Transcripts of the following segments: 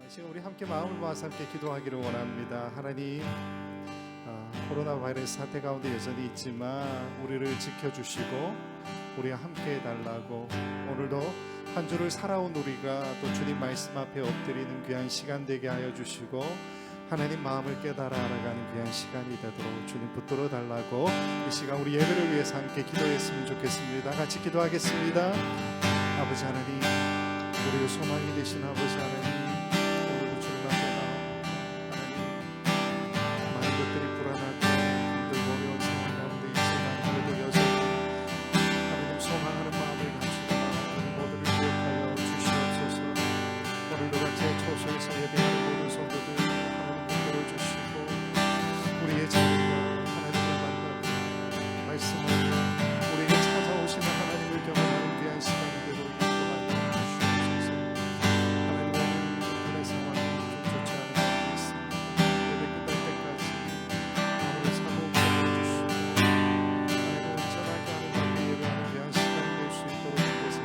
지금 우리 함께 마음을 모아서 함께 기도하기를 원합니다. 하나님, 코로나 바이러스 사태 가운데 여전히 있지만 우리를 지켜주시고 우리와 함께 해달라고, 오늘도 한 주를 살아온 우리가 또 주님 말씀 앞에 엎드리는 귀한 시간 되게 하여 주시고 하나님 마음을 깨달아 알아가는 귀한 시간이 되도록 주님 붙들어 달라고, 이 시간 우리 예배를 위해서 함께 기도했으면 좋겠습니다. 같이 기도하겠습니다. 아버지 하나님, 우리의 소망이 되신 아버지 하나님, 오늘도 주님 앞에 하나님, 많은 것들이 불안하고 힘들고 어려운 상황 가운데 있지만 그래도 여전히 하나님 소망하는 마음을 가지고 우리 모두를 기억하여 주시옵소서. 오늘도 같이 초소에서 예배하는 모든 성도들 하나님 붙들어 주시고, 우리의 자녀가 하나님을 만나고 말씀을 우리에게 찾아오시는 하나님을 경험하는 귀한 시간이 되도록 인도하여 주시옵소서. 하나님, 오늘 그들의 상황이 좀 좋지 않은 것이 있습니다. 예배 끝날 때까지 하나님의 사모함을 주시고 하나님 온전하게 하나님께 예배하는 귀한 시간이 될 수 있도록 이곳에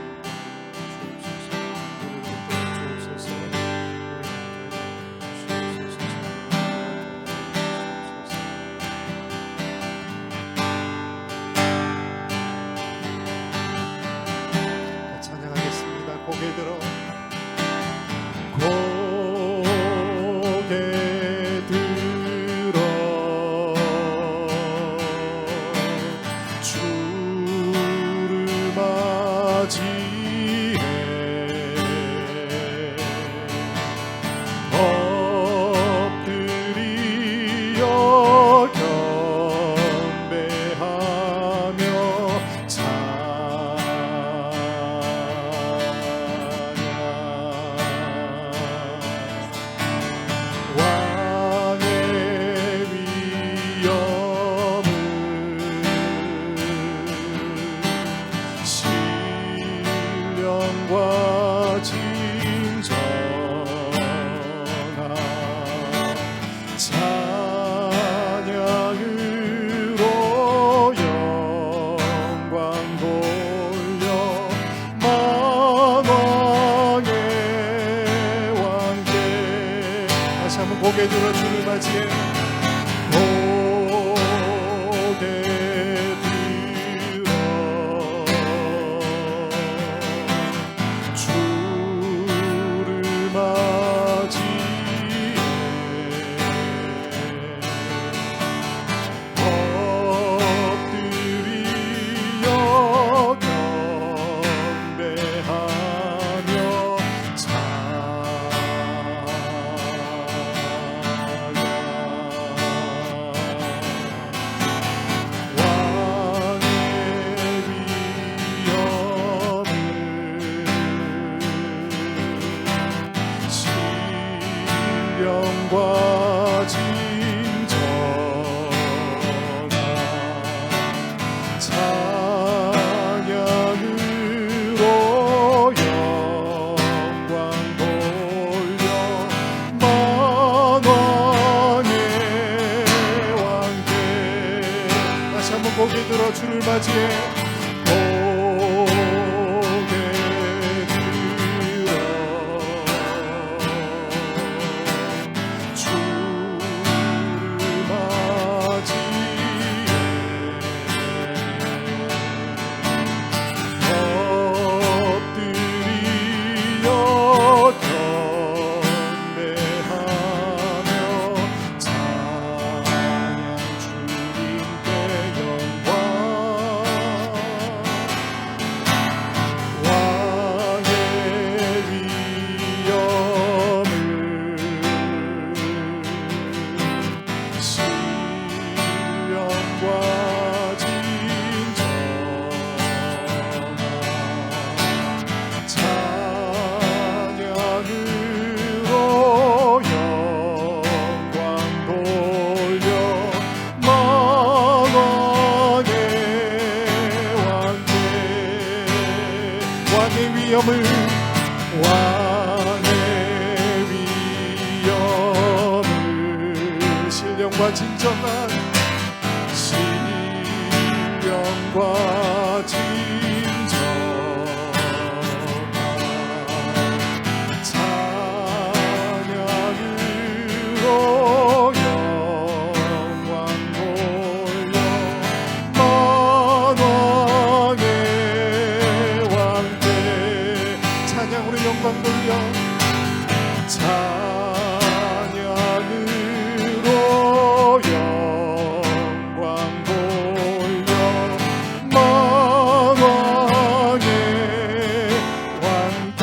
주옵소서. 우리를 붙들어 주옵소서. 우리를 함께 주옵소서. 찬양하겠습니다. 고개 들어 주를 맞이해 엎드리어 경배하며 왕의 위엄을 신령과 진정한 찬양으로 영광 돌려 만왕의 왕께. 다시 한번 고개 들어 주를 맞이해 고개 들어 주를 맞이해 엎드리어 경배하며 신령과 진정한 찬양으로 영광 돌려 만왕의 왕께. 다시 한번 고개 들어 주를 맞이해 고개 들어 주를 맞이해 엎드리어 경배하며 찬양 주님께 영광. 왕의 위엄을 신령과 진정한 찬양으로 영광 돌려 만왕의 왕께. 왕의 위엄을 신령과 진정한 신령과 진정한 찬양 찬양으로 영광 돌려 만왕의 왕께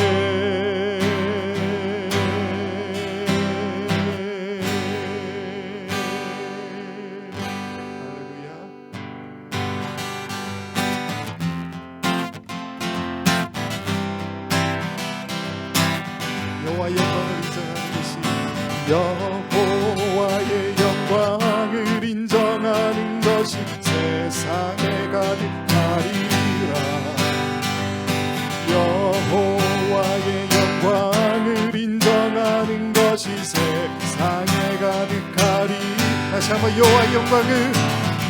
할렐루야. 여호와의 영광을 인정하는 것이 여호와의 영광을 인정하는 것이 세상에 가득하리라. 여호와의 영광을 인정하는 것이 세상에 가득하리. 다시 한번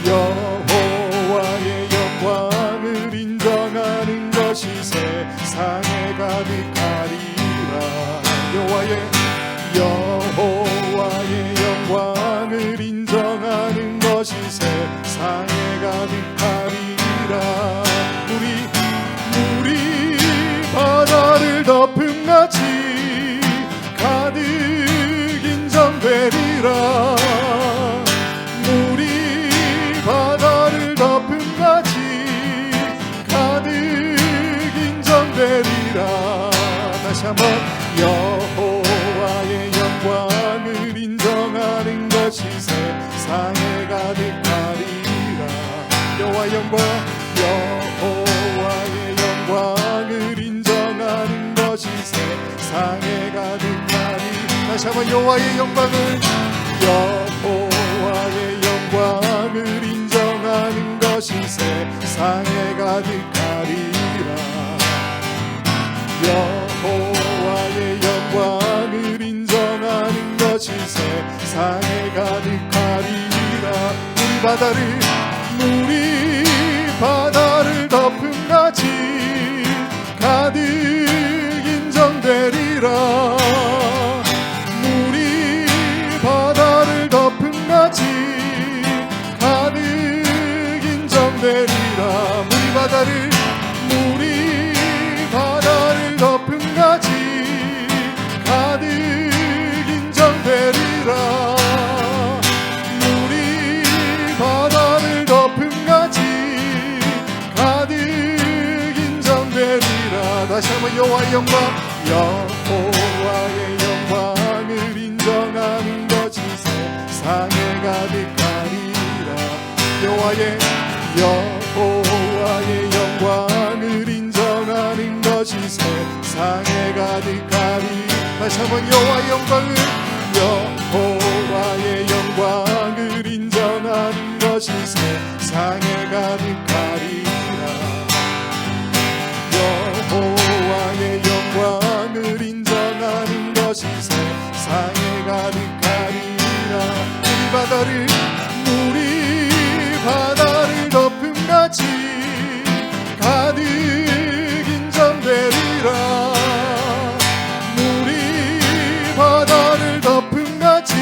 여호와의 영광을 인정하는 것이 세상에 가득하리라. 여호와의 영광을 인정하는 것이 세상에 가득하리라. 물이 바다를 덮음 같이 가득 인정되리라. 물이 바다를 덮음 같이 가득 인정되리라. 다시 한번 여호와의 영광을 인정하는 것이 세상에 가득하리라. 여호와의 영광을 인정하는 것이 세상에 가득하리. 다시 한번 여호와의 영광을 인정하는 것이 세상에 가득하리라. 여호와의 영광을 인정하는 것이 세상에 가득하리라. 물이 바다를 덮음 같이 가득 인정되리라. 물이 바다를 덮음 같이 가득 인정되리라. 물이 바다를 덮음 같이 가득 인정되리라. 물이 바다를 덮음 같이 가득 인정되리라. 다시 한번 여호와의 영광을 인정하는 것이 세상에 가득하리라. 여호와의 영광을 인정하는 것이 세상에 가득하리. 다시 한번 여호와의 영광을 인정하는 것이 세상에 가득하리라. 여호와의 영광을 인정하는 것이 세상에 가득하리라. 물이 바다를 덮음 같이 가득 인정되리라. 물이 바다를 덮음 같이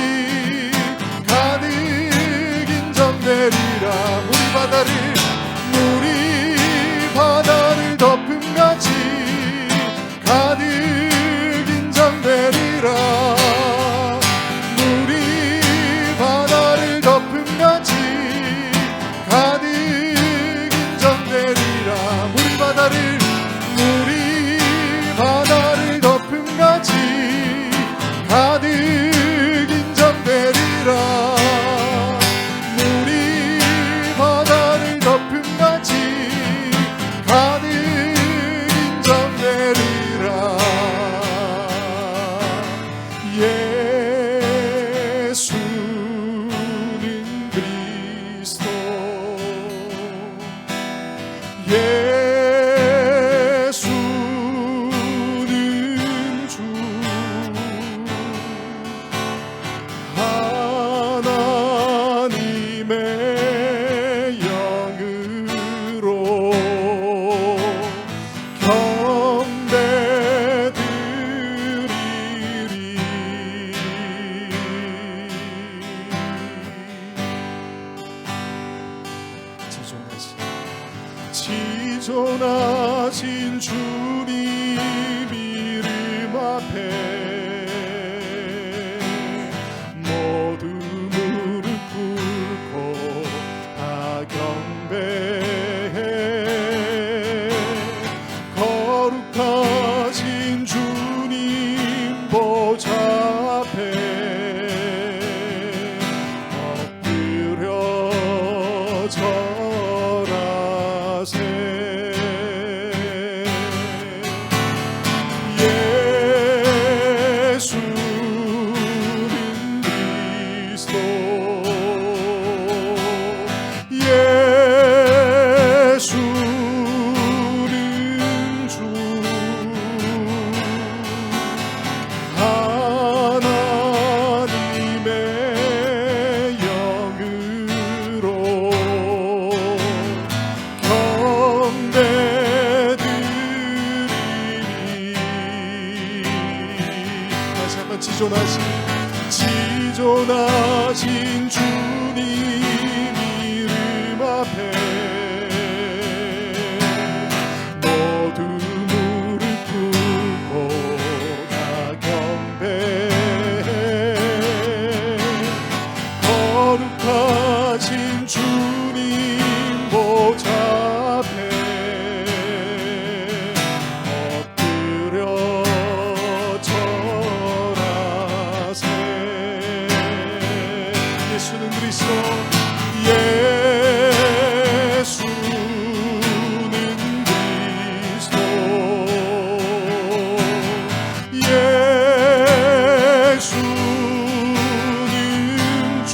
가득 인정되리라. 물이 바다를 덮음 같이 가득 인정되리라. 물이 바다를 덮음 같이 가득 인정되리라. 물이 바다를 덮음 같이 가득 인정되리라. 물이 바다를 덮음 같이 가득 인정되리라. 예수는 그리스도, 예수는 주, 하나님의 영으로 지존하신 주님 이름 앞에 한번 지존하신 주님 이름 앞에 모두 무릎 꿇고 다 경배해. 거룩하신 주님 보좌 앞에 엎드려 절하세. 예수는 그리스도, 예수는 그리스도, 예수는 주,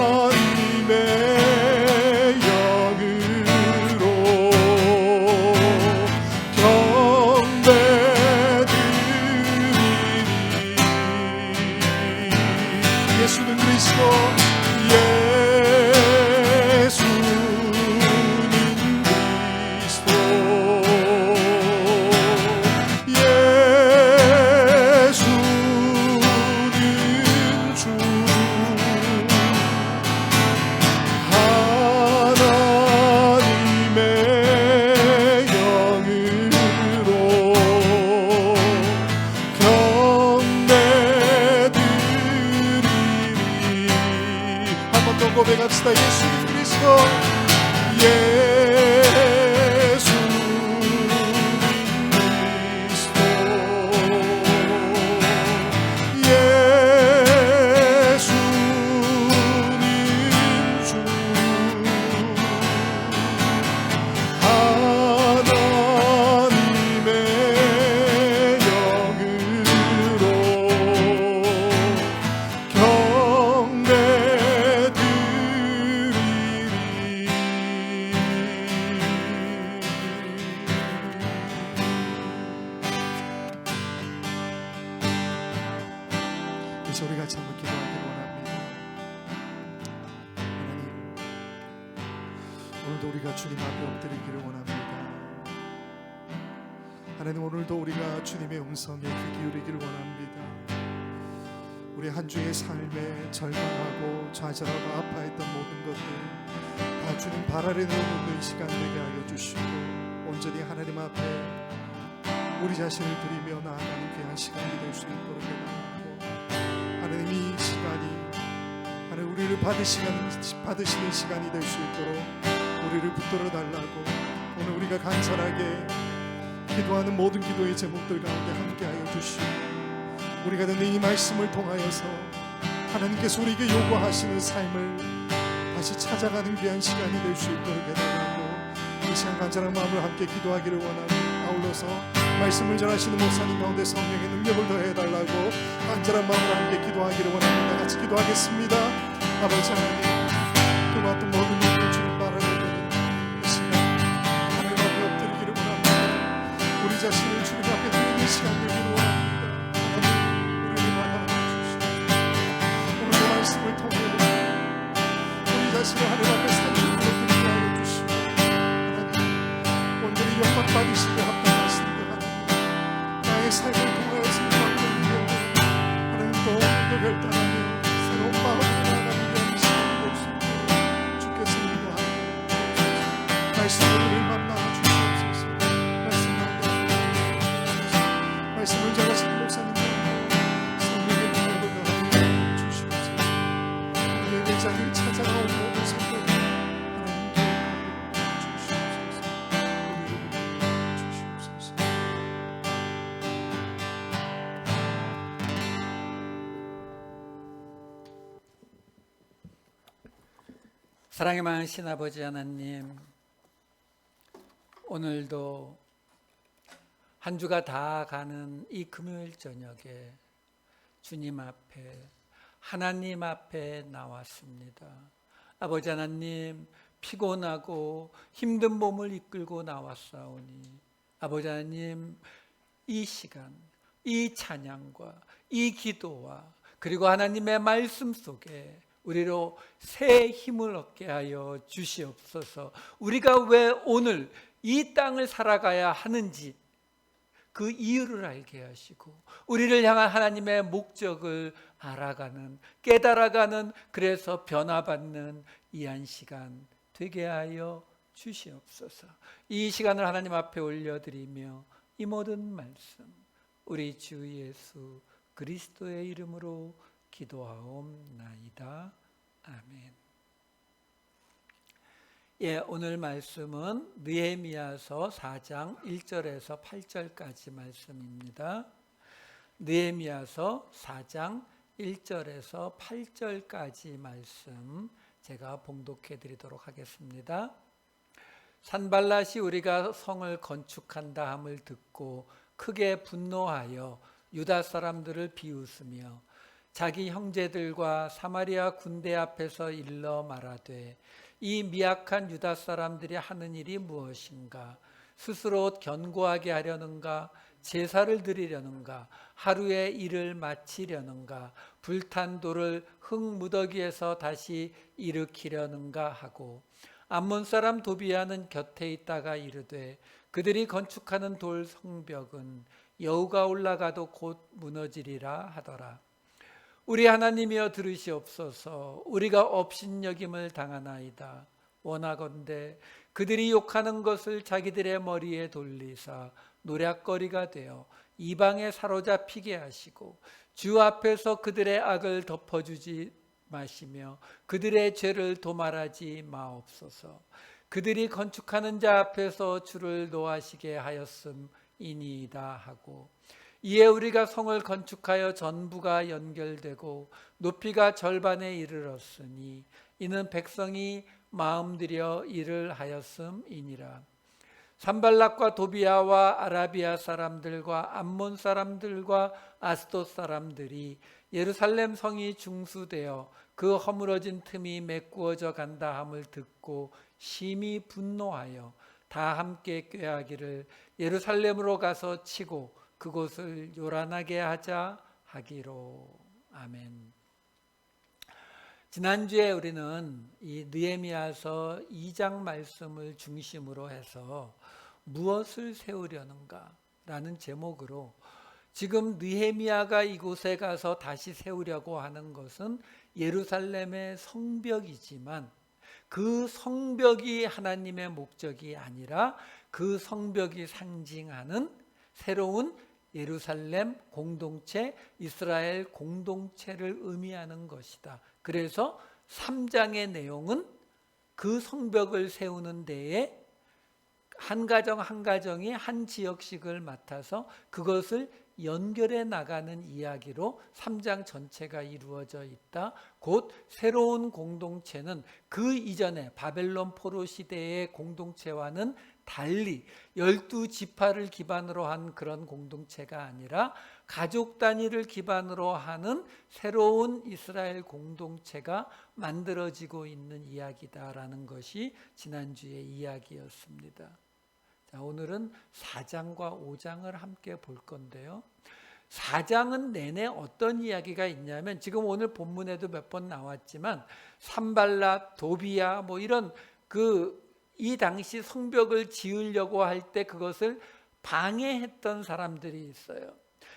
하나님의 영으로 경배드리리. 예수는 그리스도, 예수는 그리스도, 예수는 주, 하나님의 영으로 경배드리리. 한 번 더 고백합시다. 예수는 그리스도, 예수는 그리스도, 예수는 주, 하나님의 영으로 이제 우리 같이 한번 기도하기를 원합니다. 하나님, 오늘도 우리가 주님 앞에 엎드리기를 원합니다. 하나님, 오늘도 우리가 주님의 음성에 귀 기울이기를 원합니다. 우리 한 주의 삶에 절망하고 좌절하고 아파했던 모든 것들 다 주님 발 아래 놓는 시간 되게 하여 주시고, 온전히 하나님 앞에 우리 자신을 드리며 나아가는 귀한 시간이 될 수 있도록 해달라고. 하나님, 이 시간이 하나님 우리를 받으시는 시간이 될 수 있도록 우리를 붙들어 달라고. 오늘 우리가 간절하게 기도하는 모든 기도의 제목들 가운데 함께하여 주시고, 우리가 듣는 이 말씀을 통하여서 하나님께서 우리에게 요구하시는 삶을 다시 찾아가는 귀한 시간이 될 수 있도록 해달라고. 이 시간 간절한 마음으로 함께 기도하기를 원하며, 아울러서 말씀을 전하시는 목사님 가운데 성령의 능력을 더해달라고 간절한 마음으로 함께 기도하기를 원합니다. 같이 기도하겠습니다. 아버지 하나님, 또봤던 모든 일을 주님 바라보는 이 시간 하나님 앞에 엎드리기를 원합니다. 우리 자신을 주님 앞에 드리는 시간 되기를 원합니다. 하나님, 우리를 받아주시옵소서. 오늘의 말씀을 통해 우리 자신을 하나님 앞에 산적으로 드리게 하여 주시고, 하나님 온전히 영광 받으시게 합당하신 것 하나님, 나의 삶을 통하여서 하나님 또 결단하며 새로운 마음으로 나아가는 귀한 시간이 될 수 있도록 주께서 인도하여 주옵소서. 말씀을 우리를 만나 주시옵소서. 말씀을 전하시는 목사님 성령의 능력을 더하여 주시옵소서. 우리의 매장을 찾아가온 모든 성도들 하나님께 주시옵소서. 우리를 주시옵소서. 사랑의 많으신 아버지 하나님, 오늘도 한 주가 다 가는 이 금요일 저녁에 주님 앞에, 하나님 앞에 나왔습니다. 아버지 하나님, 피곤하고 힘든 몸을 이끌고 나왔사오니 아버지 하나님, 이 시간, 이 찬양과 이 기도와 그리고 하나님의 말씀 속에 우리로 새 힘을 얻게 하여 주시옵소서. 우리가 왜 오늘 이 땅을 살아가야 하는지 그 이유를 알게 하시고 우리를 향한 하나님의 목적을 알아가는, 깨달아가는, 그래서 변화받는 이 한 시간 되게 하여 주시옵소서. 이 시간을 하나님 앞에 올려드리며 이 모든 말씀 우리 주 예수 그리스도의 이름으로 기도하옵나이다. 아멘. 오늘 말씀은 느헤미야서 4장 1절에서 8절까지 말씀입니다. 느헤미야서 4장 1절에서 8절까지 말씀 제가 봉독해 드리도록 하겠습니다. 산발랏이 우리가 성을 건축한다 함을 듣고 크게 분노하여 유다 사람들을 비웃으며 자기 형제들과 사마리아 군대 앞에서 일러 말하되 이 미약한 유다 사람들이 하는 일이 무엇인가? 스스로 견고하게 하려는가? 제사를 드리려는가? 하루의 일을 마치려는가? 불탄 돌을 흙 무더기에서 다시 일으키려는가 하고 암몬 사람 도비아는 곁에 있다가 이르되 그들이 건축하는 돌 성벽은 여우가 올라가도 곧 무너지리라 하더라. 우리 하나님이여 들으시옵소서. 우리가 업신여김을 당하나이다. 원하건대 그들이 욕하는 것을 자기들의 머리에 돌리사 노략거리가 되어 이방에 사로잡히게 하시고 주 앞에서 그들의 악을 덮어주지 마시며 그들의 죄를 도말하지 마옵소서. 그들이 건축하는 자 앞에서 주를 노하시게 하였음이니이다 하고 이에 우리가 성을 건축하여 전부가 연결되고 높이가 절반에 이르렀으니 이는 백성이 마음들여 일을 하였음이니라. 산발락과 도비아와 아라비아 사람들과 암몬 사람들과 아스돗 사람들이 예루살렘 성이 중수되어 그 허물어진 틈이 메꾸어져 간다 함을 듣고 심히 분노하여 다 함께 꾀하기를 예루살렘으로 가서 치고 그곳을 요란하게 하자 하기로. 아멘. 지난주에 우리는 이 느헤미야서 2장 말씀을 중심으로 해서 무엇을 세우려는가 라는 제목으로 지금 느헤미야가 이곳에 가서 다시 세우려고 하는 것은 예루살렘의 성벽이지만 그 성벽이 하나님의 목적이 아니라 그 성벽이 상징하는 새로운 예루살렘 공동체, 이스라엘 공동체를 의미하는 것이다. 그래서 3장의 내용은 그 성벽을 세우는 데에 한 가정 한 가정이 한 지역씩을 맡아서 그것을 연결해 나가는 이야기로 3장 전체가 이루어져 있다. 곧 새로운 공동체는 그 이전에 바벨론 포로 시대의 공동체와는 달리 12지파를 기반으로 한 그런 공동체가 아니라 가족 단위를 기반으로 하는 새로운 이스라엘 공동체가 만들어지고 있는 이야기다라는 것이 지난주의 이야기였습니다. 자, 오늘은 4장과 5장을 함께 볼 건데요. 4장은 내내 어떤 이야기가 있냐면 지금 오늘 본문에도 몇 번 나왔지만 산발랏, 도비야 이런 이 당시 성벽을 지으려고 할 때 그것을 방해했던 사람들이 있어요.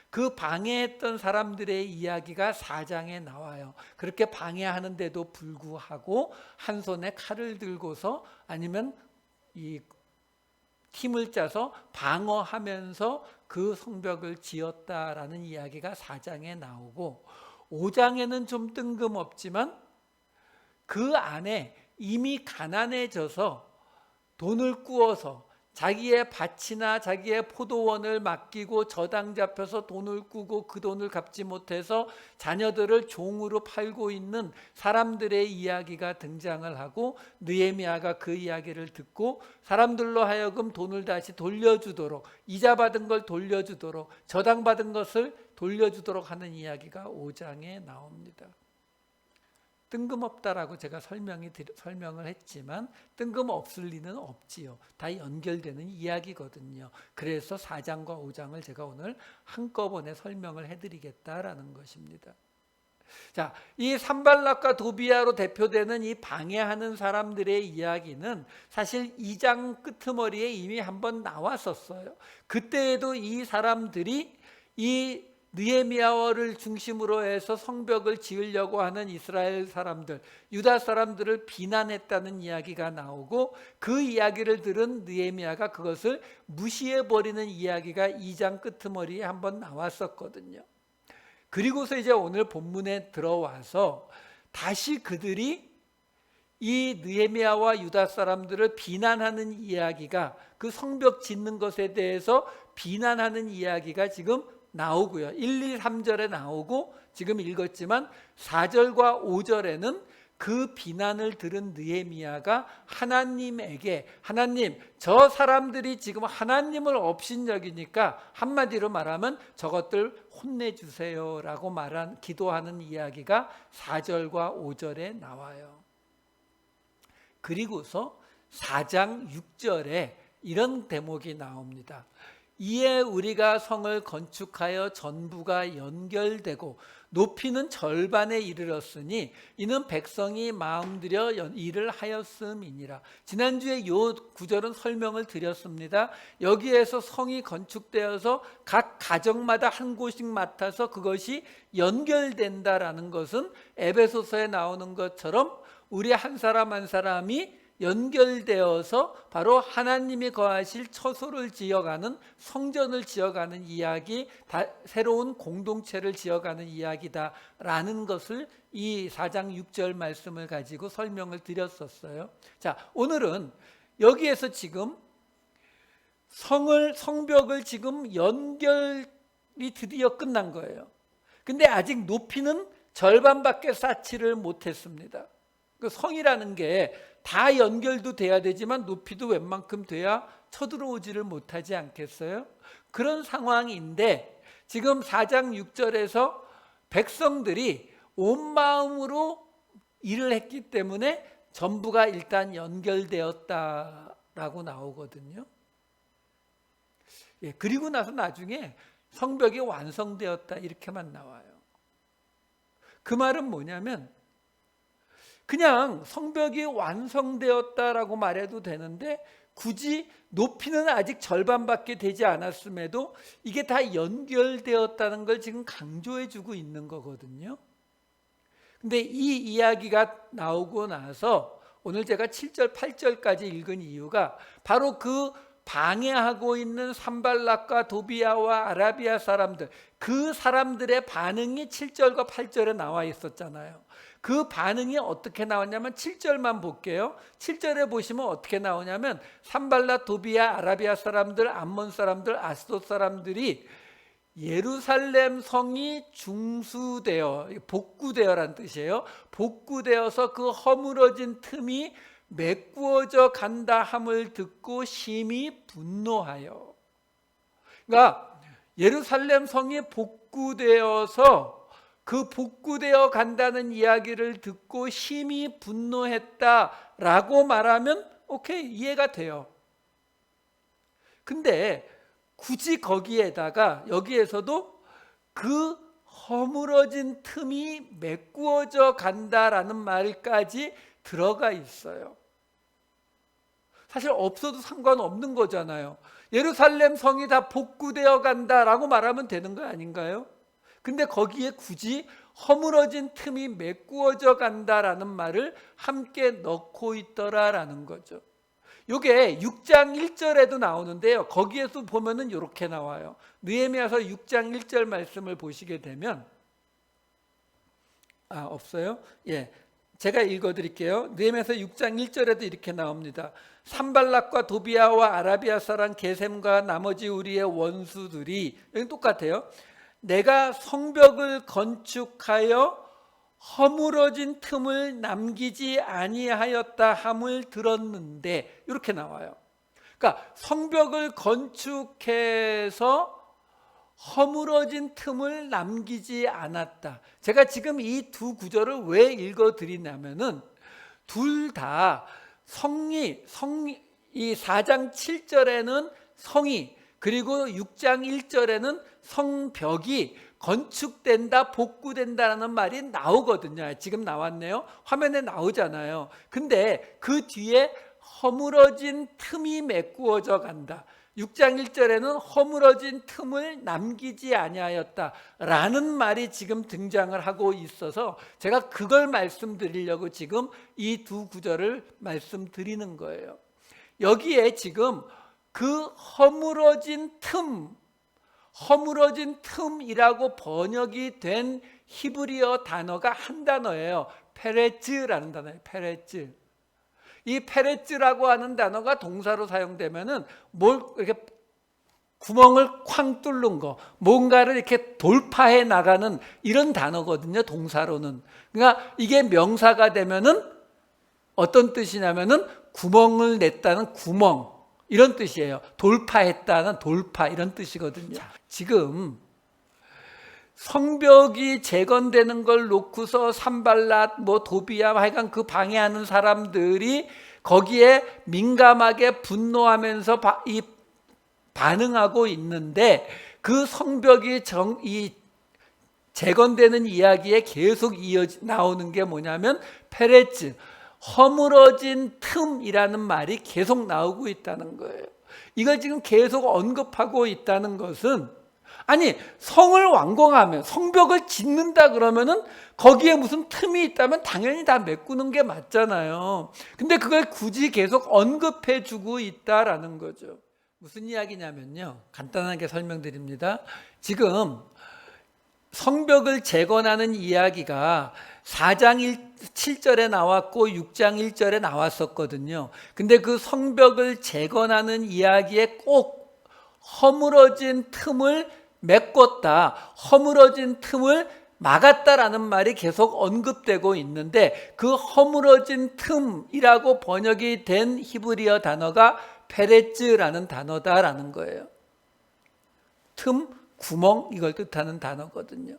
그 방해했던 사람들의 이야기가 4장에 나와요. 그렇게 방해하는데도 불구하고 한 손에 칼을 들고서 아니면 이 팀을 짜서 방어하면서 그 성벽을 지었다라는 이야기가 4장에 나오고 5장에는 좀 뜬금없지만 그 안에 이미 가난해져서 돈을 꾸어서 자기의 밭이나 자기의 포도원을 맡기고 저당 잡혀서 돈을 꾸고 그 돈을 갚지 못해서 자녀들을 종으로 팔고 있는 사람들의 이야기가 등장을 하고 느헤미야가 그 이야기를 듣고 사람들로 하여금 돈을 다시 돌려주도록 이자 받은 걸 돌려주도록 저당 받은 것을 돌려주도록 하는 이야기가 5장에 나옵니다. 뜬금없다라고 제가 설명을 했지만 뜬금없을 리는 없지요. 다 연결되는 이야기거든요. 그래서 4장과 5장을 제가 오늘 한꺼번에 설명을 해드리겠다라는 것입니다. 자, 이 산발락과 도비아로 대표되는 이 방해하는 사람들의 이야기는 사실 2장 끄트머리에 이미 한번 나왔었어요. 그때에도 이 사람들이 이 느헤미야를 중심으로 해서 성벽을 지으려고 하는 이스라엘 사람들, 유다 사람들을 비난했다는 이야기가 나오고, 그 이야기를 들은 느헤미야가 그것을 무시해버리는 이야기가 2장 끄트머리에 한번 나왔었거든요. 그리고서 이제 오늘 본문에 들어와서 다시 그들이 이 느헤미야와 유다 사람들을 비난하는 이야기가, 그 성벽 짓는 것에 대해서 비난하는 이야기가 지금 나오고요. 1, 2, 3절에 나오고, 지금 읽었지만 4절과 5절에는 그 비난을 들은 느헤미야가 하나님에게, 하나님, 저 사람들이 지금 하나님을 업신여기니까 한마디로 말하면 저것들 혼내주세요 라고 기도하는 이야기가 4절과 5절에 나와요. 그리고서 4장 6절에 이런 대목이 나옵니다. 이에 우리가 성을 건축하여 전부가 연결되고 높이는 절반에 이르렀으니 이는 백성이 마음들여 일을 하였음이니라. 지난주에 이 구절은 설명을 드렸습니다. 여기에서 성이 건축되어서 각 가정마다 한 곳씩 맡아서 그것이 연결된다라는 것은 에베소서에 나오는 것처럼 우리 한 사람 한 사람이 연결되어서 바로 하나님이 거하실 처소를 지어가는, 성전을 지어가는 이야기, 새로운 공동체를 지어가는 이야기다라는 것을 이 4장 6절 말씀을 가지고 설명을 드렸었어요. 자, 오늘은 여기에서 지금 성벽을 지금 연결이 드디어 끝난 거예요. 근데 아직 높이는 절반밖에 쌓지를 못했습니다. 그 성이라는 게 다 연결도 돼야 되지만 높이도 웬만큼 돼야 쳐들어오지를 못하지 않겠어요? 그런 상황인데 지금 4장 6절에서 백성들이 온 마음으로 일을 했기 때문에 전부가 일단 연결되었다라고 나오거든요. 예, 그리고 나서 나중에 성벽이 완성되었다 이렇게만 나와요. 그 말은 뭐냐면 그냥 성벽이 완성되었다라고 말해도 되는데 굳이 높이는 아직 절반밖에 되지 않았음에도 이게 다 연결되었다는 걸 지금 강조해 주고 있는 거거든요. 근데 이 이야기가 나오고 나서 오늘 제가 7절 8절까지 읽은 이유가 바로 그 방해하고 있는 산발락과 도비아와 아라비아 사람들, 그 사람들의 반응이 7절과 8절에 나와 있었잖아요. 그 반응이 어떻게 나왔냐면 7절만 볼게요. 7절에 보시면 어떻게 나오냐면 산발락, 도비아, 아라비아 사람들, 암몬 사람들, 아스돗 사람들이 예루살렘 성이 중수되어, 복구되어라는 뜻이에요. 복구되어서 그 허물어진 틈이 메꾸어져 간다 함을 듣고 심히 분노하여. 그러니까 예루살렘 성이 복구되어서 그 복구되어 간다는 이야기를 듣고 심히 분노했다라고 말하면 오케이, 이해가 돼요. 근데 굳이 거기에다가 여기에서도 그 허물어진 틈이 메꾸어져 간다라는 말까지 들어가 있어요. 사실 없어도 상관없는 거잖아요. 예루살렘 성이 다 복구되어 간다라고 말하면 되는 거 아닌가요? 근데 거기에 굳이 허물어진 틈이 메꾸어져 간다라는 말을 함께 넣고 있더라라는 거죠. 이게 6장 1절에도 나오는데요. 거기에서 보면은 이렇게 나와요. 느헤미야서 6장 1절 말씀을 보시게 되면 없어요? 예. 제가 읽어드릴게요. 느헤미야서 6장 1절에도 이렇게 나옵니다. 산발락과 도비아와 아라비아 사람 게셈과 나머지 우리의 원수들이, 여기 똑같아요. 내가 성벽을 건축하여 허물어진 틈을 남기지 아니하였다 함을 들었는데, 이렇게 나와요. 그러니까 성벽을 건축해서 허물어진 틈을 남기지 않았다. 제가 지금 이 두 구절을 왜 읽어드리냐면은 둘 다 이 4장 7절에는 성이, 그리고 6장 1절에는 성벽이 건축된다, 복구된다라는 말이 나오거든요. 지금 나왔네요. 화면에 나오잖아요. 근데 그 뒤에 허물어진 틈이 메꾸어져 간다. 6장 1절에는 허물어진 틈을 남기지 아니하였다라는 말이 지금 등장을 하고 있어서 제가 그걸 말씀드리려고 지금 이 두 구절을 말씀드리는 거예요. 여기에 지금 그 허물어진 틈이라고 번역이 된 히브리어 단어가 한 단어예요. 페레츠라는 단어예요. 페레츠. 이 페레츠라고 하는 단어가 동사로 사용되면은 뭘 이렇게 구멍을 쾅 뚫는 거, 뭔가를 이렇게 돌파해 나가는 이런 단어거든요. 동사로는. 그러니까 이게 명사가 되면은 어떤 뜻이냐면은 구멍을 냈다는 구멍 이런 뜻이에요. 돌파했다는 돌파 이런 뜻이거든요. 지금 성벽이 재건되는 걸 놓고서 산발랏, 도비야, 하여간 그 방해하는 사람들이 거기에 민감하게 분노하면서 반응하고 있는데 그 성벽이 재건되는 이야기에 계속 나오는 게 뭐냐면 페레츠, 허물어진 틈이라는 말이 계속 나오고 있다는 거예요. 이걸 지금 계속 언급하고 있다는 것은 아니 성을 완공하면 성벽을 짓는다 그러면은 거기에 무슨 틈이 있다면 당연히 다 메꾸는 게 맞잖아요. 근데 그걸 굳이 계속 언급해 주고 있다라는 거죠. 무슨 이야기냐면요, 간단하게 설명드립니다. 지금 성벽을 재건하는 이야기가 4장 7절에 나왔고 6장 1절에 나왔었거든요. 근데 그 성벽을 재건하는 이야기에 꼭 허물어진 틈을 메꿨다, 허물어진 틈을 막았다라는 말이 계속 언급되고 있는데 그 허물어진 틈이라고 번역이 된 히브리어 단어가 페레츠라는 단어다라는 거예요. 틈, 구멍 이걸 뜻하는 단어거든요.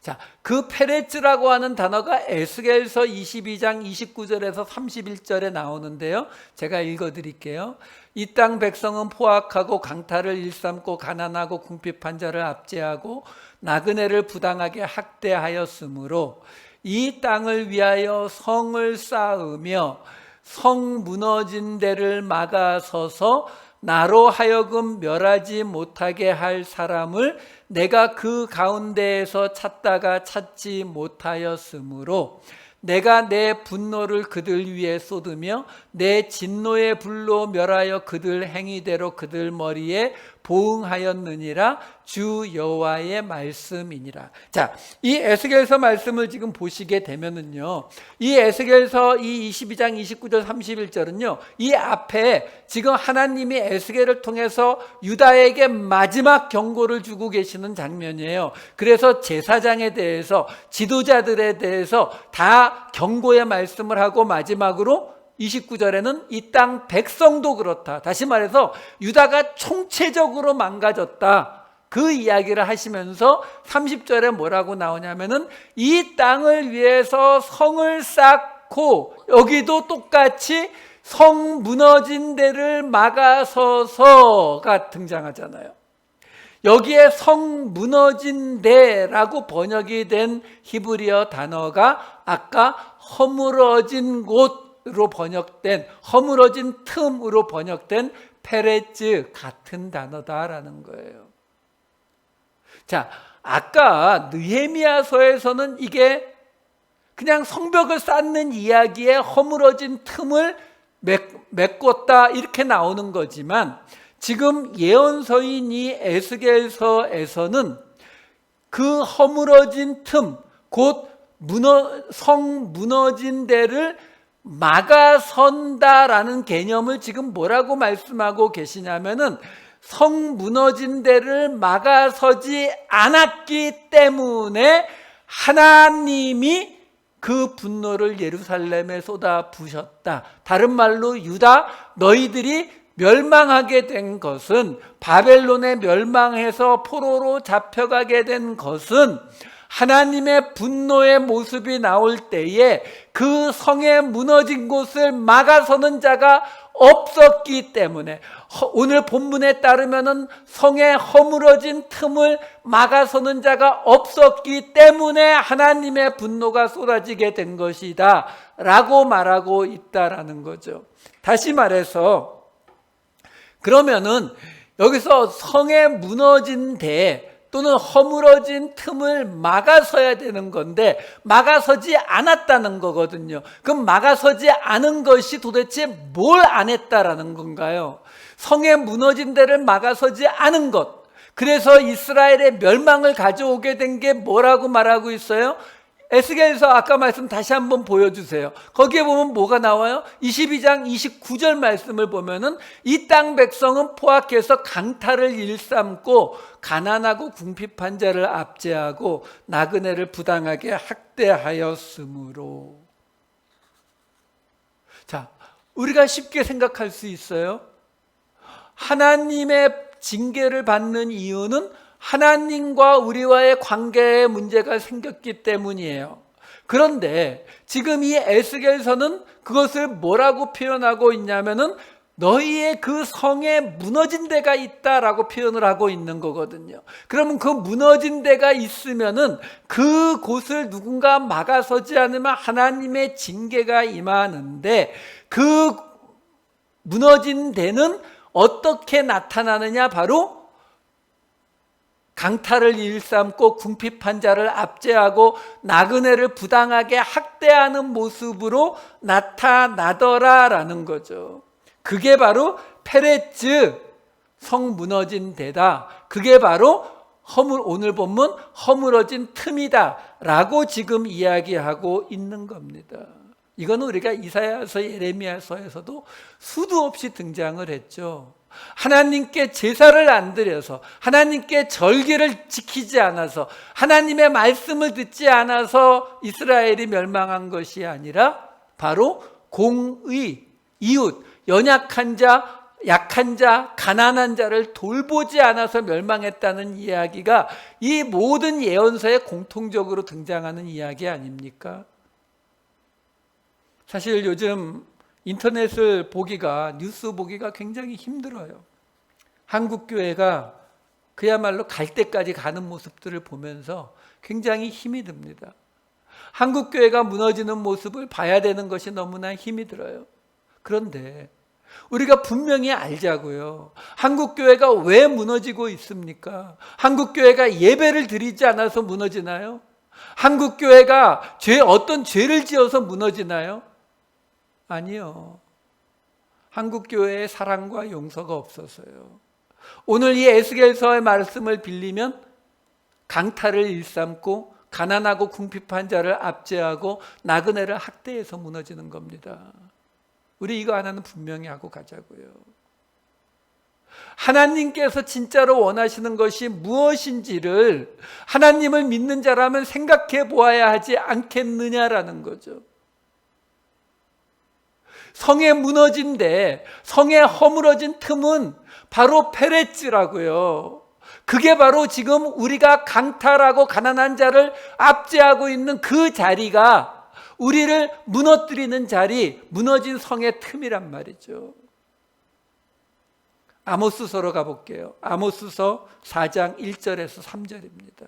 자, 그 페레츠라고 하는 단어가 에스겔서 22장 29절에서 31절에 나오는데요. 제가 읽어드릴게요. 이 땅 백성은 포악하고 강탈을 일삼고 가난하고 궁핍한 자를 압제하고 나그네를 부당하게 학대하였으므로 이 땅을 위하여 성을 쌓으며 성 무너진 데를 막아서서 나로 하여금 멸하지 못하게 할 사람을 내가 그 가운데에서 찾다가 찾지 못하였으므로 내가 내 분노를 그들 위에 쏟으며 내 진노의 불로 멸하여 그들 행위대로 그들 머리에 보응하였느니라. 주 여호와의 말씀이니라. 자, 이 에스겔서 말씀을 지금 보시게 되면은요, 이 에스겔서 이 22장 29절 31절은요 이 앞에 지금 하나님이 에스겔을 통해서 유다에게 마지막 경고를 주고 계시는 장면이에요. 그래서 제사장에 대해서, 지도자들에 대해서 다 경고의 말씀을 하고 마지막으로 29절에는 이 땅 백성도 그렇다, 다시 말해서 유다가 총체적으로 망가졌다, 그 이야기를 하시면서 30절에 뭐라고 나오냐면은 이 땅을 위해서 성을 쌓고, 여기도 똑같이 성 무너진 데를 막아서서가 등장하잖아요. 여기에 성 무너진 데라고 번역이 된 히브리어 단어가 아까 허물어진 곳으로 번역된, 허물어진 틈으로 번역된 페레츠 같은 단어다라는 거예요. 자, 아까 느헤미야서에서는 이게 그냥 성벽을 쌓는 이야기에 허물어진 틈을 메꿨다 이렇게 나오는 거지만, 지금 예언서인 이 에스겔서에서는 그 허물어진 틈, 곧 성 무너진 데를 막아선다라는 개념을 지금 뭐라고 말씀하고 계시냐면은 성 무너진 데를 막아서지 않았기 때문에 하나님이 그 분노를 예루살렘에 쏟아 부으셨다. 다른 말로 유다, 너희들이 멸망하게 된 것은, 바벨론에 멸망해서 포로로 잡혀가게 된 것은 하나님의 분노의 모습이 나올 때에 그 성에 무너진 곳을 막아서는 자가 없었기 때문에, 오늘 본문에 따르면은 성에 허물어진 틈을 막아서는 자가 없었기 때문에 하나님의 분노가 쏟아지게 된 것이다 라고 말하고 있다라는 거죠. 다시 말해서 그러면은 여기서 성에 무너진 데 또는 허물어진 틈을 막아서야 되는 건데 막아서지 않았다는 거거든요. 그럼 막아서지 않은 것이 도대체 뭘 안 했다라는 건가요? 성에 무너진 데를 막아서지 않은 것. 그래서 이스라엘의 멸망을 가져오게 된 게 뭐라고 말하고 있어요? 에스겔서 아까 말씀 다시 한번 보여주세요. 거기에 보면 뭐가 나와요? 22장 29절 말씀을 보면은 이 땅 백성은 포악해서 강탈을 일삼고 가난하고 궁핍한 자를 압제하고 나그네를 부당하게 학대하였으므로. 자, 우리가 쉽게 생각할 수 있어요. 하나님의 징계를 받는 이유는 하나님과 우리와의 관계에 문제가 생겼기 때문이에요. 그런데 지금 이 에스겔서는 그것을 뭐라고 표현하고 있냐면은 너희의 그 성에 무너진 데가 있다라고 표현을 하고 있는 거거든요. 그러면 그 무너진 데가 있으면은 그 곳을 누군가 막아서지 않으면 하나님의 징계가 임하는데 그 무너진 데는 어떻게 나타나느냐? 바로 강탈을 일삼고 궁핍한 자를 압제하고 나그네를 부당하게 학대하는 모습으로 나타나더라라는 거죠. 그게 바로 페레츠, 성 무너진 데다. 그게 바로 오늘 본문 허물어진 틈이다 라고 지금 이야기하고 있는 겁니다. 이거는 우리가 이사야서, 예레미야서에서도 수도 없이 등장을 했죠. 하나님께 제사를 안 드려서, 하나님께 절기를 지키지 않아서, 하나님의 말씀을 듣지 않아서 이스라엘이 멸망한 것이 아니라 바로 공의, 이웃, 연약한 자, 약한 자, 가난한 자를 돌보지 않아서 멸망했다는 이야기가 이 모든 예언서에 공통적으로 등장하는 이야기 아닙니까? 사실 요즘 인터넷을 보기가, 뉴스 보기가 굉장히 힘들어요. 한국 교회가 그야말로 갈 때까지 가는 모습들을 보면서 굉장히 힘이 듭니다. 한국 교회가 무너지는 모습을 봐야 되는 것이 너무나 힘이 들어요. 그런데 우리가 분명히 알자고요. 한국 교회가 왜 무너지고 있습니까? 한국 교회가 예배를 드리지 않아서 무너지나요? 한국 교회가 어떤 죄를 지어서 무너지나요? 아니요. 한국 교회에 사랑과 용서가 없어서요. 오늘 이 에스겔서의 말씀을 빌리면 강탈을 일삼고 가난하고 궁핍한 자를 압제하고 나그네를 학대해서 무너지는 겁니다. 우리 이거 하나는 분명히 하고 가자고요. 하나님께서 진짜로 원하시는 것이 무엇인지를 하나님을 믿는 자라면 생각해 보아야 하지 않겠느냐라는 거죠. 성에 무너진 데, 성에 허물어진 틈은 바로 페레츠라고요. 그게 바로 지금 우리가 강탈하고 가난한 자를 압제하고 있는 그 자리가 우리를 무너뜨리는 자리, 무너진 성의 틈이란 말이죠. 아모스서로 가볼게요. 아모스서 4장 1절에서 3절입니다.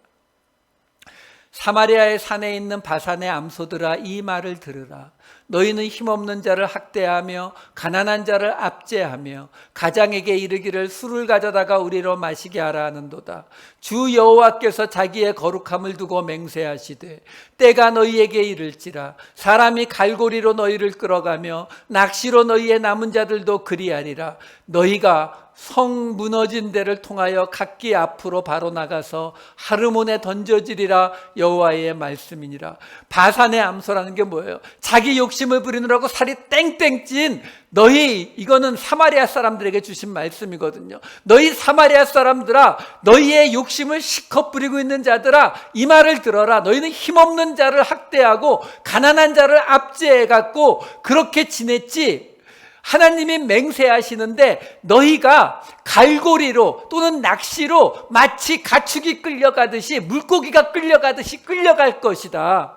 사마리아의 산에 있는 바산의 암소들아, 이 말을 들으라. 너희는 힘없는 자를 학대하며 가난한 자를 압제하며 가장에게 이르기를 술을 가져다가 우리로 마시게 하라 하는도다. 주 여호와께서 자기의 거룩함을 두고 맹세하시되 때가 너희에게 이를지라. 사람이 갈고리로 너희를 끌어가며 낚시로 너희의 남은 자들도 그리하리라. 너희가 성 무너진 데를 통하여 각기 앞으로 바로 나가서 하르몬에 던져지리라. 여호와의 말씀이니라. 바산의 암소라는 게 뭐예요? 자기 욕심을 부리느라고 살이 땡땡 찐 너희, 이거는 사마리아 사람들에게 주신 말씀이거든요. 너희 사마리아 사람들아, 너희의 욕심을 실컷 부리고 있는 자들아, 이 말을 들어라. 너희는 힘없는 자를 학대하고 가난한 자를 압제해갖고 그렇게 지냈지. 하나님이 맹세하시는데 너희가 갈고리로 또는 낚시로 마치 가축이 끌려가듯이, 물고기가 끌려가듯이 끌려갈 것이다.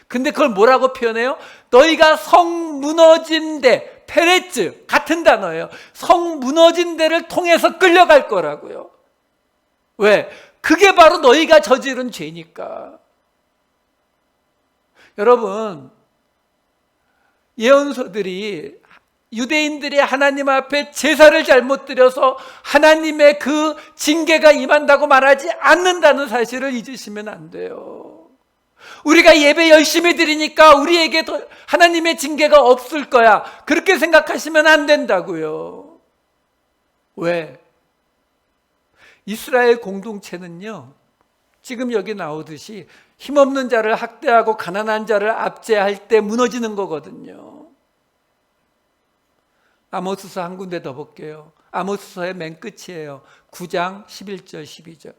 근데 그걸 뭐라고 표현해요? 너희가 성 무너진 데, 페레츠, 같은 단어예요. 성 무너진 데를 통해서 끌려갈 거라고요. 왜? 그게 바로 너희가 저지른 죄니까. 여러분, 예언서들이 유대인들이 하나님 앞에 제사를 잘못 드려서 하나님의 그 징계가 임한다고 말하지 않는다는 사실을 잊으시면 안 돼요. 우리가 예배 열심히 드리니까 우리에게 더 하나님의 징계가 없을 거야, 그렇게 생각하시면 안 된다고요. 왜? 이스라엘 공동체는요, 지금 여기 나오듯이 힘없는 자를 학대하고 가난한 자를 압제할 때 무너지는 거거든요. 아모스서 한 군데 더 볼게요. 아모스서의 맨 끝이에요. 9장 11절 12절.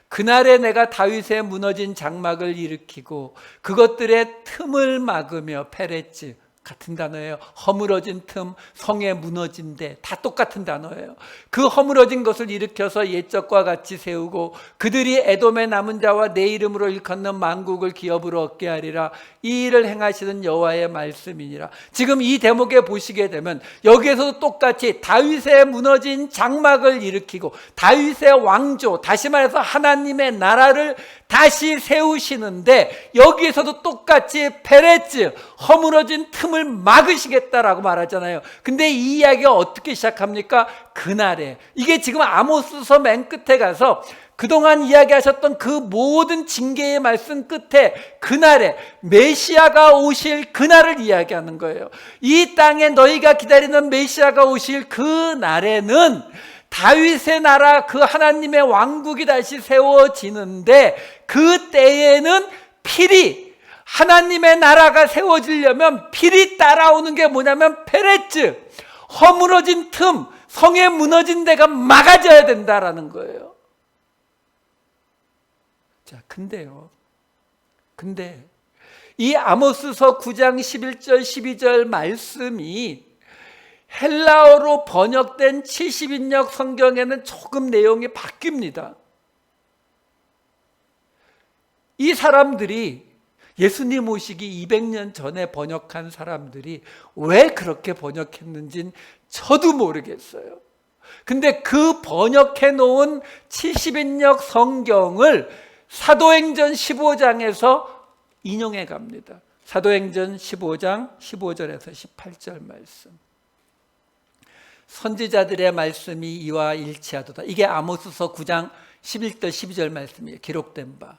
그날에 내가 다윗의 무너진 장막을 일으키고 그것들의 틈을 막으며, 페레츠, 같은 단어예요. 허물어진 틈, 성에 무너진 데, 다 똑같은 단어예요. 그 허물어진 것을 일으켜서 옛적과 같이 세우고 그들이 에돔의 남은 자와 내 이름으로 일컫는 만국을 기업으로 얻게 하리라. 이 일을 행하시는 여호와의 말씀이니라. 지금 이 대목에 보시게 되면 여기에서도 똑같이 다윗의 무너진 장막을 일으키고 다윗의 왕조, 다시 말해서 하나님의 나라를 다시 세우시는데, 여기에서도 똑같이 페레츠, 허물어진 틈을 막으시겠다라고 말하잖아요. 근데 이 이야기가 어떻게 시작합니까? 그날에. 이게 지금 아모스서 맨 끝에 가서 그동안 이야기하셨던 그 모든 징계의 말씀 끝에 그날에, 메시아가 오실 그날을 이야기하는 거예요. 이 땅에 너희가 기다리는 메시아가 오실 그날에는 다윗의 나라, 그 하나님의 왕국이 다시 세워지는데, 그 때에는 필히, 하나님의 나라가 세워지려면 필히 따라오는 게 뭐냐면 페레츠, 허물어진 틈, 성에 무너진 데가 막아져야 된다라는 거예요. 자, 근데 이 아모스서 9장 11절 12절 말씀이 헬라어로 번역된 70인역 성경에는 조금 내용이 바뀝니다. 이 사람들이, 예수님 오시기 200년 전에 번역한 사람들이 왜 그렇게 번역했는지는 저도 모르겠어요. 근데 그 번역해 놓은 70인역 성경을 사도행전 15장에서 인용해 갑니다. 사도행전 15장 15절에서 18절 말씀. 선지자들의 말씀이 이와 일치하도다. 이게 아모스서 9장 11절 12절 말씀이에요. 기록된 바.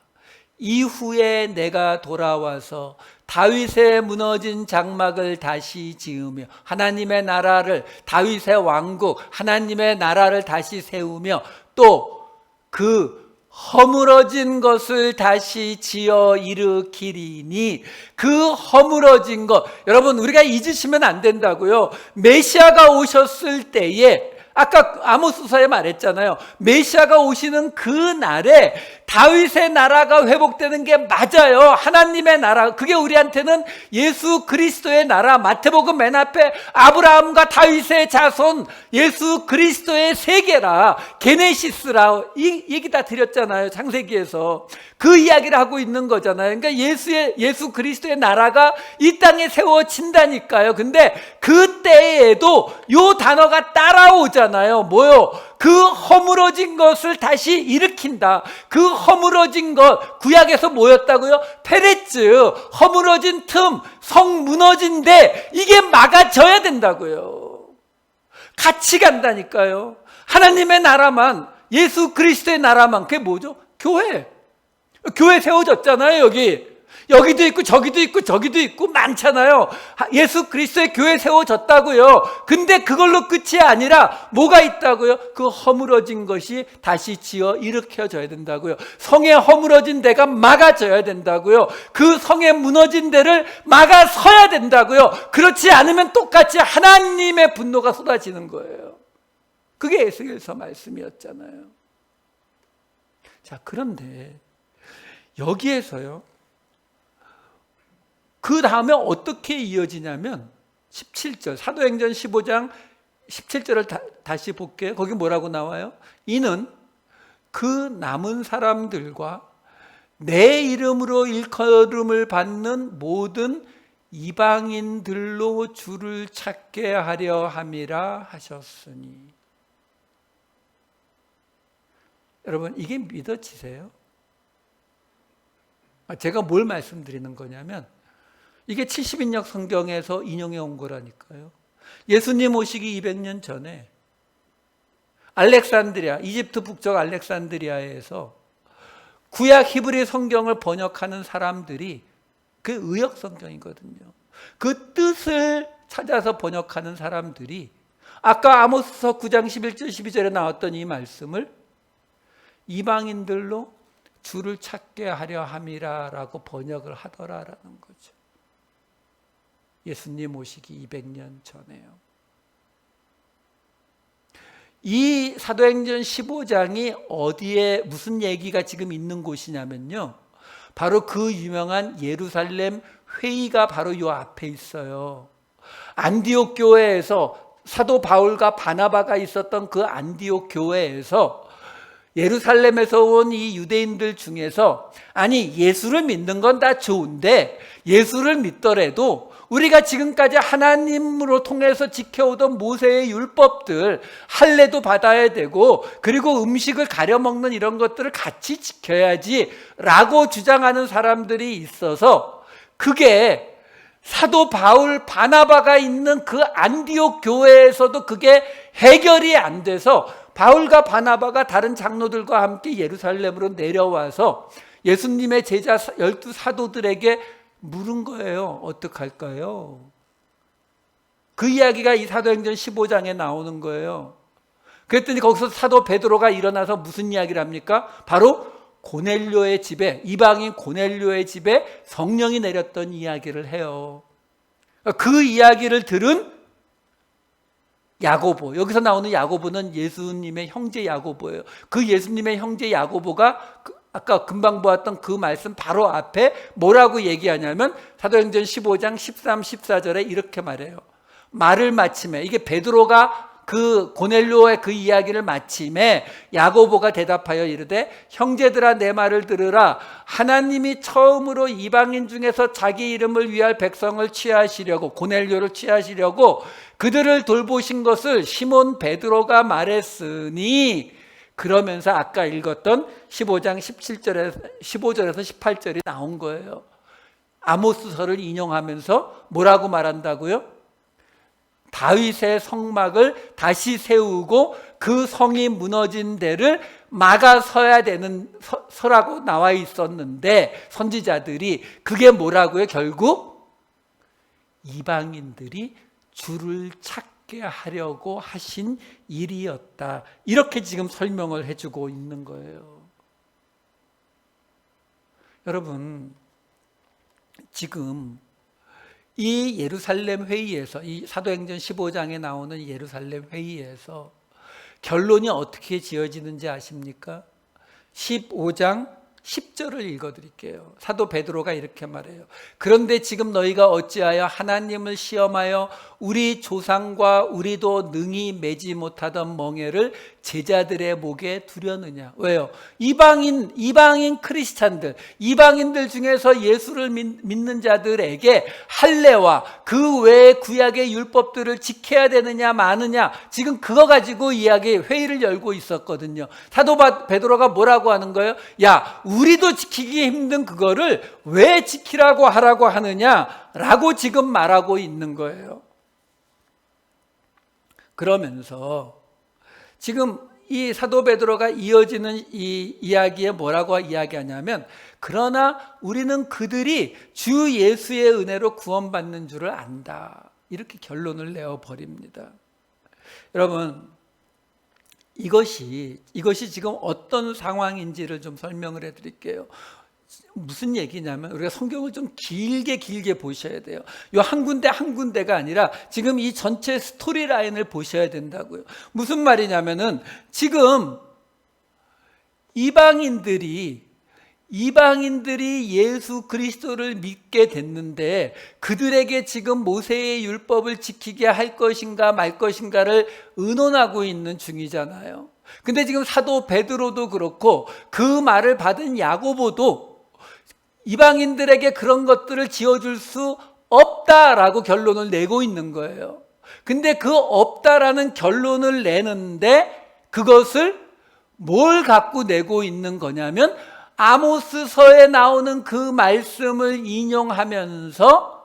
이후에 내가 돌아와서 다윗의 무너진 장막을 다시 지으며 하나님의 나라를, 다윗의 왕국, 하나님의 나라를 다시 세우며 또 그 허물어진 것을 다시 지어 일으키리니, 그 허물어진 것, 여러분 우리가 잊으시면 안 된다고요. 메시아가 오셨을 때에, 아까 아모스서에 말했잖아요. 메시아가 오시는 그 날에 다윗의 나라가 회복되는 게 맞아요. 하나님의 나라, 그게 우리한테는 예수 그리스도의 나라. 마태복음 맨 앞에 아브라함과 다윗의 자손, 예수 그리스도의 세계라, 게네시스라, 이 얘기 다 드렸잖아요. 창세기에서 그 이야기를 하고 있는 거잖아요. 그러니까 예수 그리스도의 나라가 이 땅에 세워진다니까요. 근데 그때에도 요 단어가 따라오잖아요. 뭐요? 그 허물어진 것을 다시 일으킨다. 그 허물어진 것, 구약에서 뭐였다고요? 페레츠, 허물어진 틈, 성 무너진 데, 이게 막아져야 된다고요. 같이 간다니까요. 하나님의 나라만, 예수 그리스도의 나라만, 그게 뭐죠? 교회. 교회 세워졌잖아요. 여기도 있고 저기도 있고 저기도 있고 많잖아요. 예수 그리스도의 교회 세워졌다고요. 근데 그걸로 끝이 아니라 뭐가 있다고요? 그 허물어진 것이 다시 지어 일으켜져야 된다고요. 성에 허물어진 데가 막아져야 된다고요. 그 성에 무너진 데를 막아서야 된다고요. 그렇지 않으면 똑같이 하나님의 분노가 쏟아지는 거예요. 그게 에스겔서 말씀이었잖아요. 자, 그런데 여기에서요, 그 다음에 어떻게 이어지냐면 17절, 사도행전 15장 17절을 다시 볼게요. 거기 뭐라고 나와요? 이는 그 남은 사람들과 내 이름으로 일컬음을 받는 모든 이방인들로 주를 찾게 하려 함이라 하셨으니. 여러분, 이게 믿어지세요? 제가 뭘 말씀드리는 거냐면 이게 70인역 성경에서 인용해 온 거라니까요. 예수님 오시기 200년 전에 알렉산드리아, 이집트 북쪽 알렉산드리아에서 구약 히브리 성경을 번역하는 사람들이, 그 의역 성경이거든요. 그 뜻을 찾아서 번역하는 사람들이 아까 아모스서 9장 11절 12절에 나왔던 이 말씀을 이방인들로 주를 찾게 하려 함이라라고 번역을 하더라라는 거죠. 예수님 오시기 200년 전에요. 이 사도행전 15장이 어디에 무슨 얘기가 지금 있는 곳이냐면요, 바로 그 유명한 예루살렘 회의가 바로 요 앞에 있어요. 안디옥 교회에서 사도 바울과 바나바가 있었던 그 안디옥 교회에서 예루살렘에서 온 이 유대인들 중에서, 아니 예수를 믿는 건 다 좋은데 예수를 믿더라도 우리가 지금까지 하나님으로 통해서 지켜오던 모세의 율법들 할례도 받아야 되고, 그리고 음식을 가려 먹는 이런 것들을 같이 지켜야지 라고 주장하는 사람들이 있어서, 그게 사도 바울 바나바가 있는 그 안디옥 교회에서도 그게 해결이 안 돼서 바울과 바나바가 다른 장로들과 함께 예루살렘으로 내려와서 예수님의 제자 12 사도들에게 물은 거예요. 어떡할까요? 그 이야기가 이 사도행전 15장에 나오는 거예요. 그랬더니 거기서 사도 베드로가 일어나서 무슨 이야기를 합니까? 바로 고넬료의 집에, 이방인 고넬료의 집에 성령이 내렸던 이야기를 해요. 그 이야기를 들은 야고보, 여기서 나오는 야고보는 예수님의 형제 야고보예요. 그 예수님의 형제 야고보가 아까 금방 보았던 그 말씀 바로 앞에 뭐라고 얘기하냐면 사도행전 15장 13, 14절에 이렇게 말해요. 말을 마침에, 이게 베드로가 그 고넬료의 그 이야기를 마침에 야고보가 대답하여 이르되, 형제들아 내 말을 들으라. 하나님이 처음으로 이방인 중에서 자기 이름을 위할 백성을 취하시려고, 고넬료를 취하시려고 그들을 돌보신 것을 시몬 베드로가 말했으니, 그러면서 아까 읽었던 15장 15절에서 18절이 나온 거예요. 아모스서를 인용하면서 뭐라고 말한다고요? 다윗의 성막을 다시 세우고 그 성이 무너진 데를 막아서야 되는 서라고 나와 있었는데, 선지자들이 그게 뭐라고요? 결국 이방인들이 주를 찾게 하려고 하신 일이었다. 이렇게 지금 설명을 해주고 있는 거예요. 여러분, 지금 이 예루살렘 회의에서, 이 사도행전 15장에 나오는 예루살렘 회의에서 결론이 어떻게 지어지는지 아십니까? 15장 10절을 읽어드릴게요. 사도 베드로가 이렇게 말해요. 그런데 지금 너희가 어찌하여 하나님을 시험하여 우리 조상과 우리도 능히 매지 못하던 멍에를 제자들의 목에 두려느냐. 왜요? 이방인 크리스찬들, 이방인들 중에서 예수를 믿는 자들에게 할례와 그 외의 구약의 율법들을 지켜야 되느냐 마느냐, 지금 그거 가지고 회의를 열고 있었거든요. 사도 베드로가 뭐라고 하는 거예요? 야, 우리도 지키기 힘든 그거를 왜 지키라고 하라고 하느냐라고 지금 말하고 있는 거예요. 그러면서 지금 이 사도 베드로가 이어지는 이 이야기에 뭐라고 이야기하냐면, 그러나 우리는 그들이 주 예수의 은혜로 구원받는 줄을 안다, 이렇게 결론을 내어버립니다. 여러분, 이것이 지금 어떤 상황인지를 좀 설명을 해드릴게요. 무슨 얘기냐면, 우리가 성경을 좀 길게 보셔야 돼요. 이 한 군데가 아니라 지금 이 전체 스토리 라인을 보셔야 된다고요. 무슨 말이냐면은, 지금 이방인들이 예수 그리스도를 믿게 됐는데 그들에게 지금 모세의 율법을 지키게 할 것인가 말 것인가를 의논하고 있는 중이잖아요. 근데 지금 사도 베드로도 그렇고 그 말을 받은 야고보도 이방인들에게 그런 것들을 지어줄 수 없다라고 결론을 내고 있는 거예요. 근데 그 없다라는 결론을 내는데 그것을 뭘 갖고 내고 있는 거냐면 아모스서에 나오는 그 말씀을 인용하면서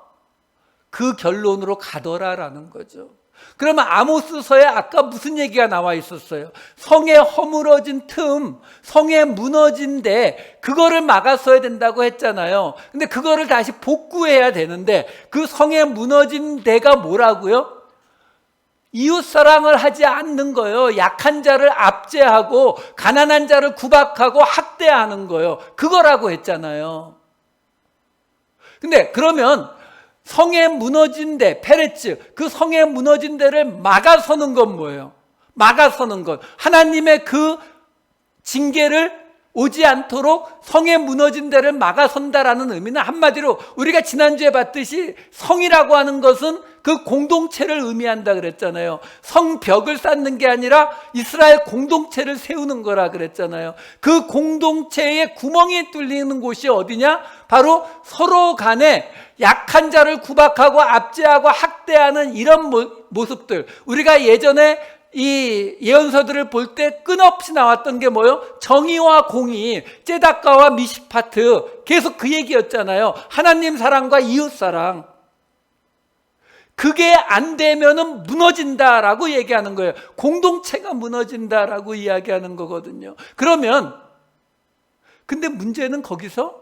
그 결론으로 가더라라는 거죠. 그러면 아모스서에 아까 무슨 얘기가 나와 있었어요? 성에 허물어진 틈, 성에 무너진 데, 그거를 막았어야 된다고 했잖아요. 근데 그거를 다시 복구해야 되는데 그 성에 무너진 데가 뭐라고요? 이웃사랑을 하지 않는 거예요. 약한 자를 압제하고 가난한 자를 구박하고 학대하는 거예요. 그거라고 했잖아요. 근데 그러면 성에 무너진 데, 페레츠, 그 성에 무너진 데를 막아서는 건 뭐예요? 막아서는 것. 하나님의 그 징계를 오지 않도록 성에 무너진 데를 막아선다라는 의미는 한마디로 우리가 지난주에 봤듯이 성이라고 하는 것은 그 공동체를 의미한다 그랬잖아요. 성벽을 쌓는 게 아니라 이스라엘 공동체를 세우는 거라 그랬잖아요. 그 공동체에 구멍이 뚫리는 곳이 어디냐? 바로 서로 간에 약한 자를 구박하고 압제하고 학대하는 이런 모습들. 우리가 예전에 이 예언서들을 볼 때 끊없이 나왔던 게 뭐예요? 정의와 공의, 째다가와 미시파트. 계속 그 얘기였잖아요. 하나님 사랑과 이웃 사랑. 그게 안 되면은 무너진다라고 얘기하는 거예요. 공동체가 무너진다라고 이야기하는 거거든요. 그러면 근데 문제는 거기서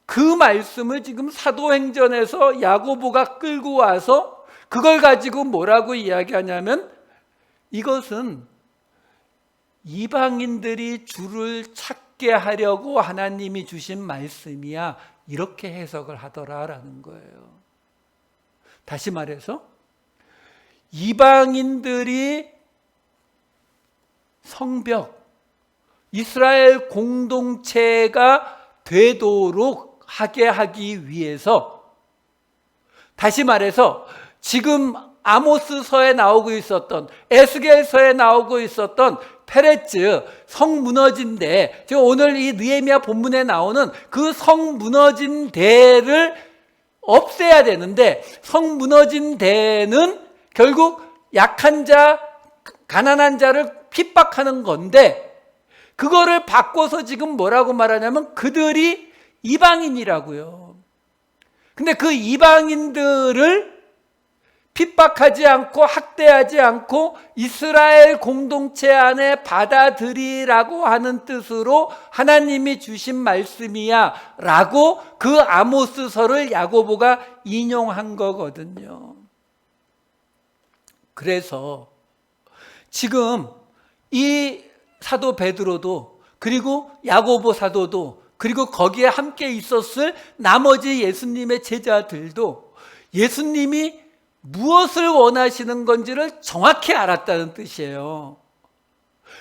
그 말씀을 지금 사도행전에서 야고보가 끌고 와서 그걸 가지고 뭐라고 이야기하냐면 이것은 이방인들이 주를 찾게 하려고 하나님이 주신 말씀이야. 이렇게 해석을 하더라라는 거예요. 다시 말해서 이방인들이 성벽, 이스라엘 공동체가 되도록 하게 하기 위해서, 다시 말해서 지금 아모스서에 나오고 있었던, 에스겔서에 나오고 있었던 페레츠, 성 무너진 데, 지금 오늘 이 느헤미야 본문에 나오는 그 성 무너진 데를 없애야 되는데, 성 무너진 데는 결국 약한 자, 가난한 자를 핍박하는 건데, 그거를 바꿔서 지금 뭐라고 말하냐면 그들이 이방인이라고요. 근데 그 이방인들을 핍박하지 않고 학대하지 않고 이스라엘 공동체 안에 받아들이라고 하는 뜻으로 하나님이 주신 말씀이야 라고 그 아모스서를 야고보가 인용한 거거든요. 그래서 지금 이 사도 베드로도 그리고 야고보 사도도 그리고 거기에 함께 있었을 나머지 예수님의 제자들도 예수님이 무엇을 원하시는 건지를 정확히 알았다는 뜻이에요.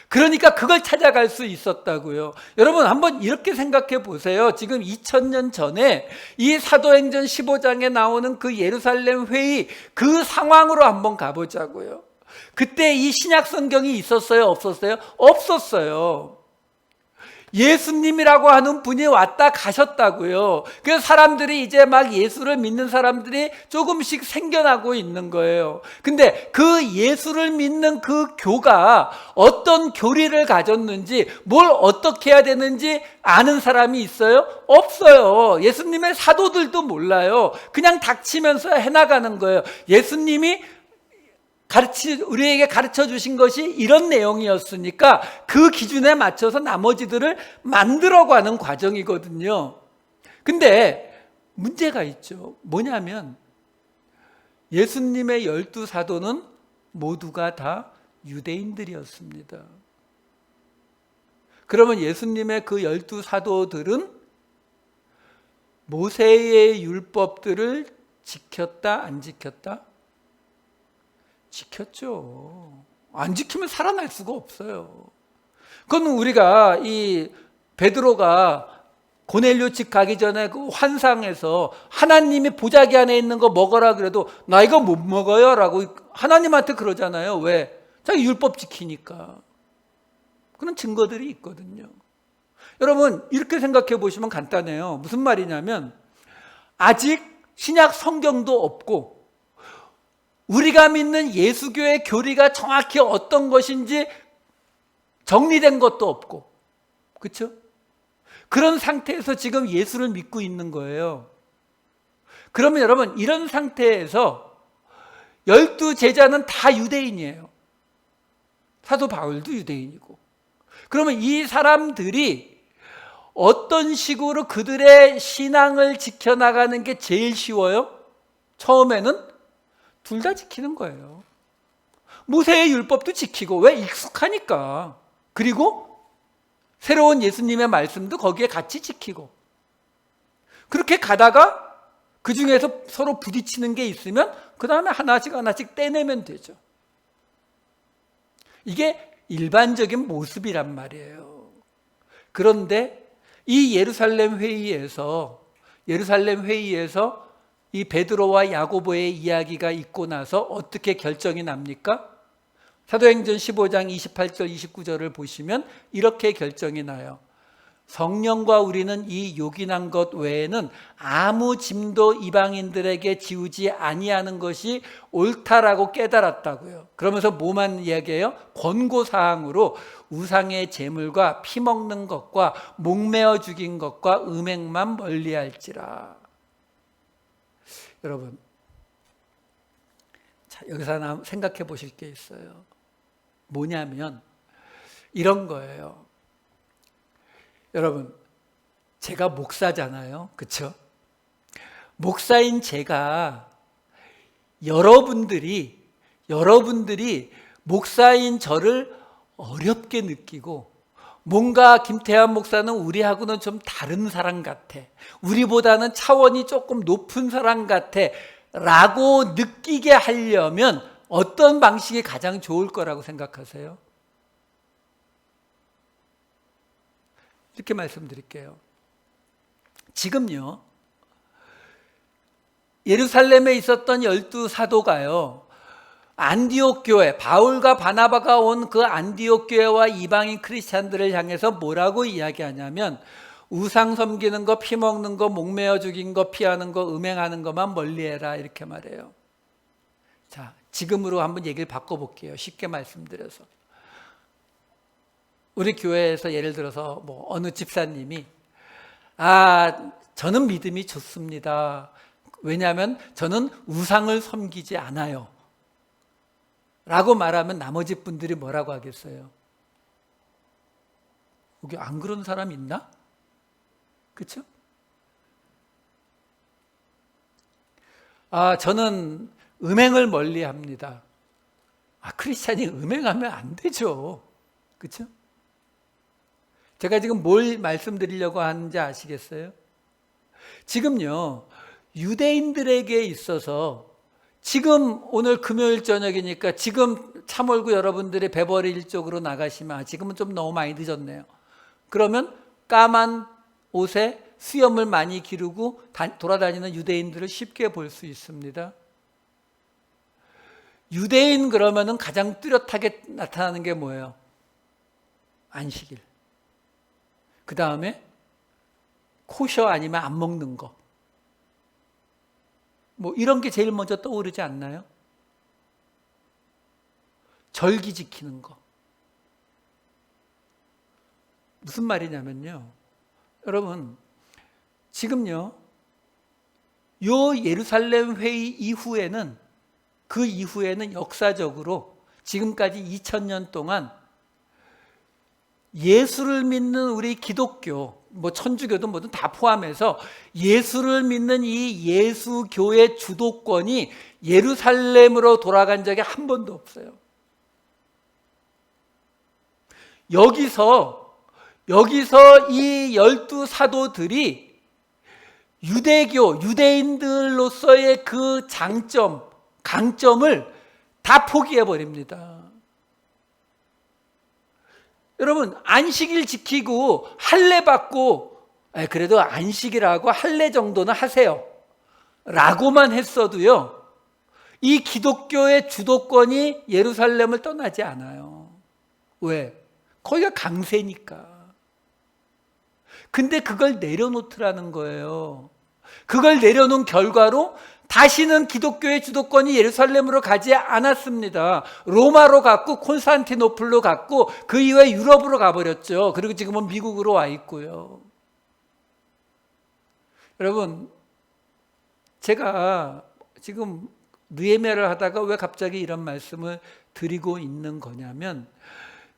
그러니까 그걸 찾아갈 수 있었다고요. 여러분 한번 이렇게 생각해 보세요. 지금 2000년 전에 이 사도행전 15장에 나오는 그 예루살렘 회의, 그 상황으로 한번 가보자고요. 그때 이 신약 성경이 있었어요? 없었어요? 없었어요. 예수님이라고 하는 분이 왔다 가셨다고요. 그래서 사람들이 이제 막 예수를 믿는 사람들이 조금씩 생겨나고 있는 거예요. 근데 그 예수를 믿는 그 교가 어떤 교리를 가졌는지, 뭘 어떻게 해야 되는지 아는 사람이 있어요? 없어요. 예수님의 사도들도 몰라요. 그냥 닥치면서 해나가는 거예요. 예수님이 우리에게 가르쳐 주신 것이 이런 내용이었으니까 그 기준에 맞춰서 나머지들을 만들어가는 과정이거든요. 근데 문제가 있죠. 뭐냐면 예수님의 12사도는 모두가 다 유대인들이었습니다. 그러면 예수님의 그 12사도들은 모세의 율법들을 지켰다, 안 지켰다? 지켰죠. 안 지키면 살아날 수가 없어요. 그건 우리가 이 베드로가 고넬료 집 가기 전에 그 환상에서 하나님이 보자기 안에 있는 거 먹어라 그래도 나 이거 못 먹어요 라고 하나님한테 그러잖아요. 왜? 자기 율법 지키니까. 그런 증거들이 있거든요. 여러분 이렇게 생각해 보시면 간단해요. 무슨 말이냐면 아직 신약 성경도 없고 우리가 믿는 예수교의 교리가 정확히 어떤 것인지 정리된 것도 없고, 그렇죠? 그런 상태에서 지금 예수를 믿고 있는 거예요. 그러면 여러분, 이런 상태에서 12 제자는 다 유대인이에요. 사도 바울도 유대인이고. 그러면 이 사람들이 어떤 식으로 그들의 신앙을 지켜나가는 게 제일 쉬워요? 처음에는 둘 다 지키는 거예요. 모세의 율법도 지키고, 왜? 익숙하니까. 그리고 새로운 예수님의 말씀도 거기에 같이 지키고. 그렇게 가다가 그 중에서 서로 부딪히는 게 있으면 그 다음에 하나씩 떼내면 되죠. 이게 일반적인 모습이란 말이에요. 그런데 이 예루살렘 회의에서 이 베드로와 야고보의 이야기가 있고 나서 어떻게 결정이 납니까? 사도행전 15장 28절 29절을 보시면 이렇게 결정이 나요. 성령과 우리는 이 요긴한 것 외에는 아무 짐도 이방인들에게 지우지 아니하는 것이 옳다라고 깨달았다고요. 그러면서 뭐만 이야기해요? 권고사항으로 우상의 제물과 피 먹는 것과 목매어 죽인 것과 음행만 멀리할지라. 여러분, 자, 여기서 하나 생각해 보실 게 있어요. 뭐냐면 이런 거예요. 여러분, 제가 목사잖아요. 그렇죠? 목사인 제가 여러분들이 목사인 저를 어렵게 느끼고, 뭔가 김태환 목사는 우리하고는 좀 다른 사람 같아, 우리보다는 차원이 조금 높은 사람 같아 라고 느끼게 하려면 어떤 방식이 가장 좋을 거라고 생각하세요? 이렇게 말씀드릴게요. 지금요, 예루살렘에 있었던 12 사도가요, 안디옥 교회, 바울과 바나바가 온 그 안디옥 교회와 이방인 크리스찬들을 향해서 뭐라고 이야기하냐면, 우상 섬기는 거, 피 먹는 거, 목매어 죽인 거, 피하는 거, 음행하는 것만 멀리해라, 이렇게 말해요. 자, 지금으로 한번 얘기를 바꿔볼게요. 쉽게 말씀드려서, 우리 교회에서 예를 들어서 뭐 어느 집사님이 저는 믿음이 좋습니다. 왜냐하면 저는 우상을 섬기지 않아요 라고 말하면 나머지 분들이 뭐라고 하겠어요? 여기 안 그런 사람 있나? 그렇죠? 저는 음행을 멀리합니다. 크리스찬이 음행하면 안 되죠. 그렇죠? 제가 지금 뭘 말씀드리려고 하는지 아시겠어요? 지금요, 유대인들에게 있어서 지금 오늘 금요일 저녁이니까 지금 참월구 여러분들이 베버리힐 쪽으로 나가시면, 지금은 좀 너무 많이 늦었네요. 그러면 까만 옷에 수염을 많이 기르고 돌아다니는 유대인들을 쉽게 볼 수 있습니다. 유대인 그러면은 가장 뚜렷하게 나타나는 게 뭐예요? 안식일. 그 다음에 코셔 아니면 안 먹는 거, 뭐 이런 게 제일 먼저 떠오르지 않나요? 절기 지키는 거. 무슨 말이냐면요, 여러분, 지금요, 요 예루살렘 회의 이후에는, 그 이후에는 역사적으로 지금까지 2000년 동안 예수를 믿는 우리 기독교, 뭐 천주교도 뭐든 다 포함해서 예수를 믿는 이 예수교의 주도권이 예루살렘으로 돌아간 적이 한 번도 없어요. 여기서 이 12 사도들이 유대인들로서의 그 강점을 다 포기해버립니다. 여러분, 안식일 지키고 할례 받고, 그래도 안식일하고 할례 정도는 하세요 라고만 했어도요, 이 기독교의 주도권이 예루살렘을 떠나지 않아요. 왜? 거기가 강세니까. 근데 그걸 내려놓더라는 거예요. 그걸 내려놓은 결과로 다시는 기독교의 주도권이 예루살렘으로 가지 않았습니다. 로마로 갔고 콘스탄티노플로 갔고 그 이후에 유럽으로 가버렸죠. 그리고 지금은 미국으로 와 있고요. 여러분, 제가 지금 느헤미야를 하다가 왜 갑자기 이런 말씀을 드리고 있는 거냐면,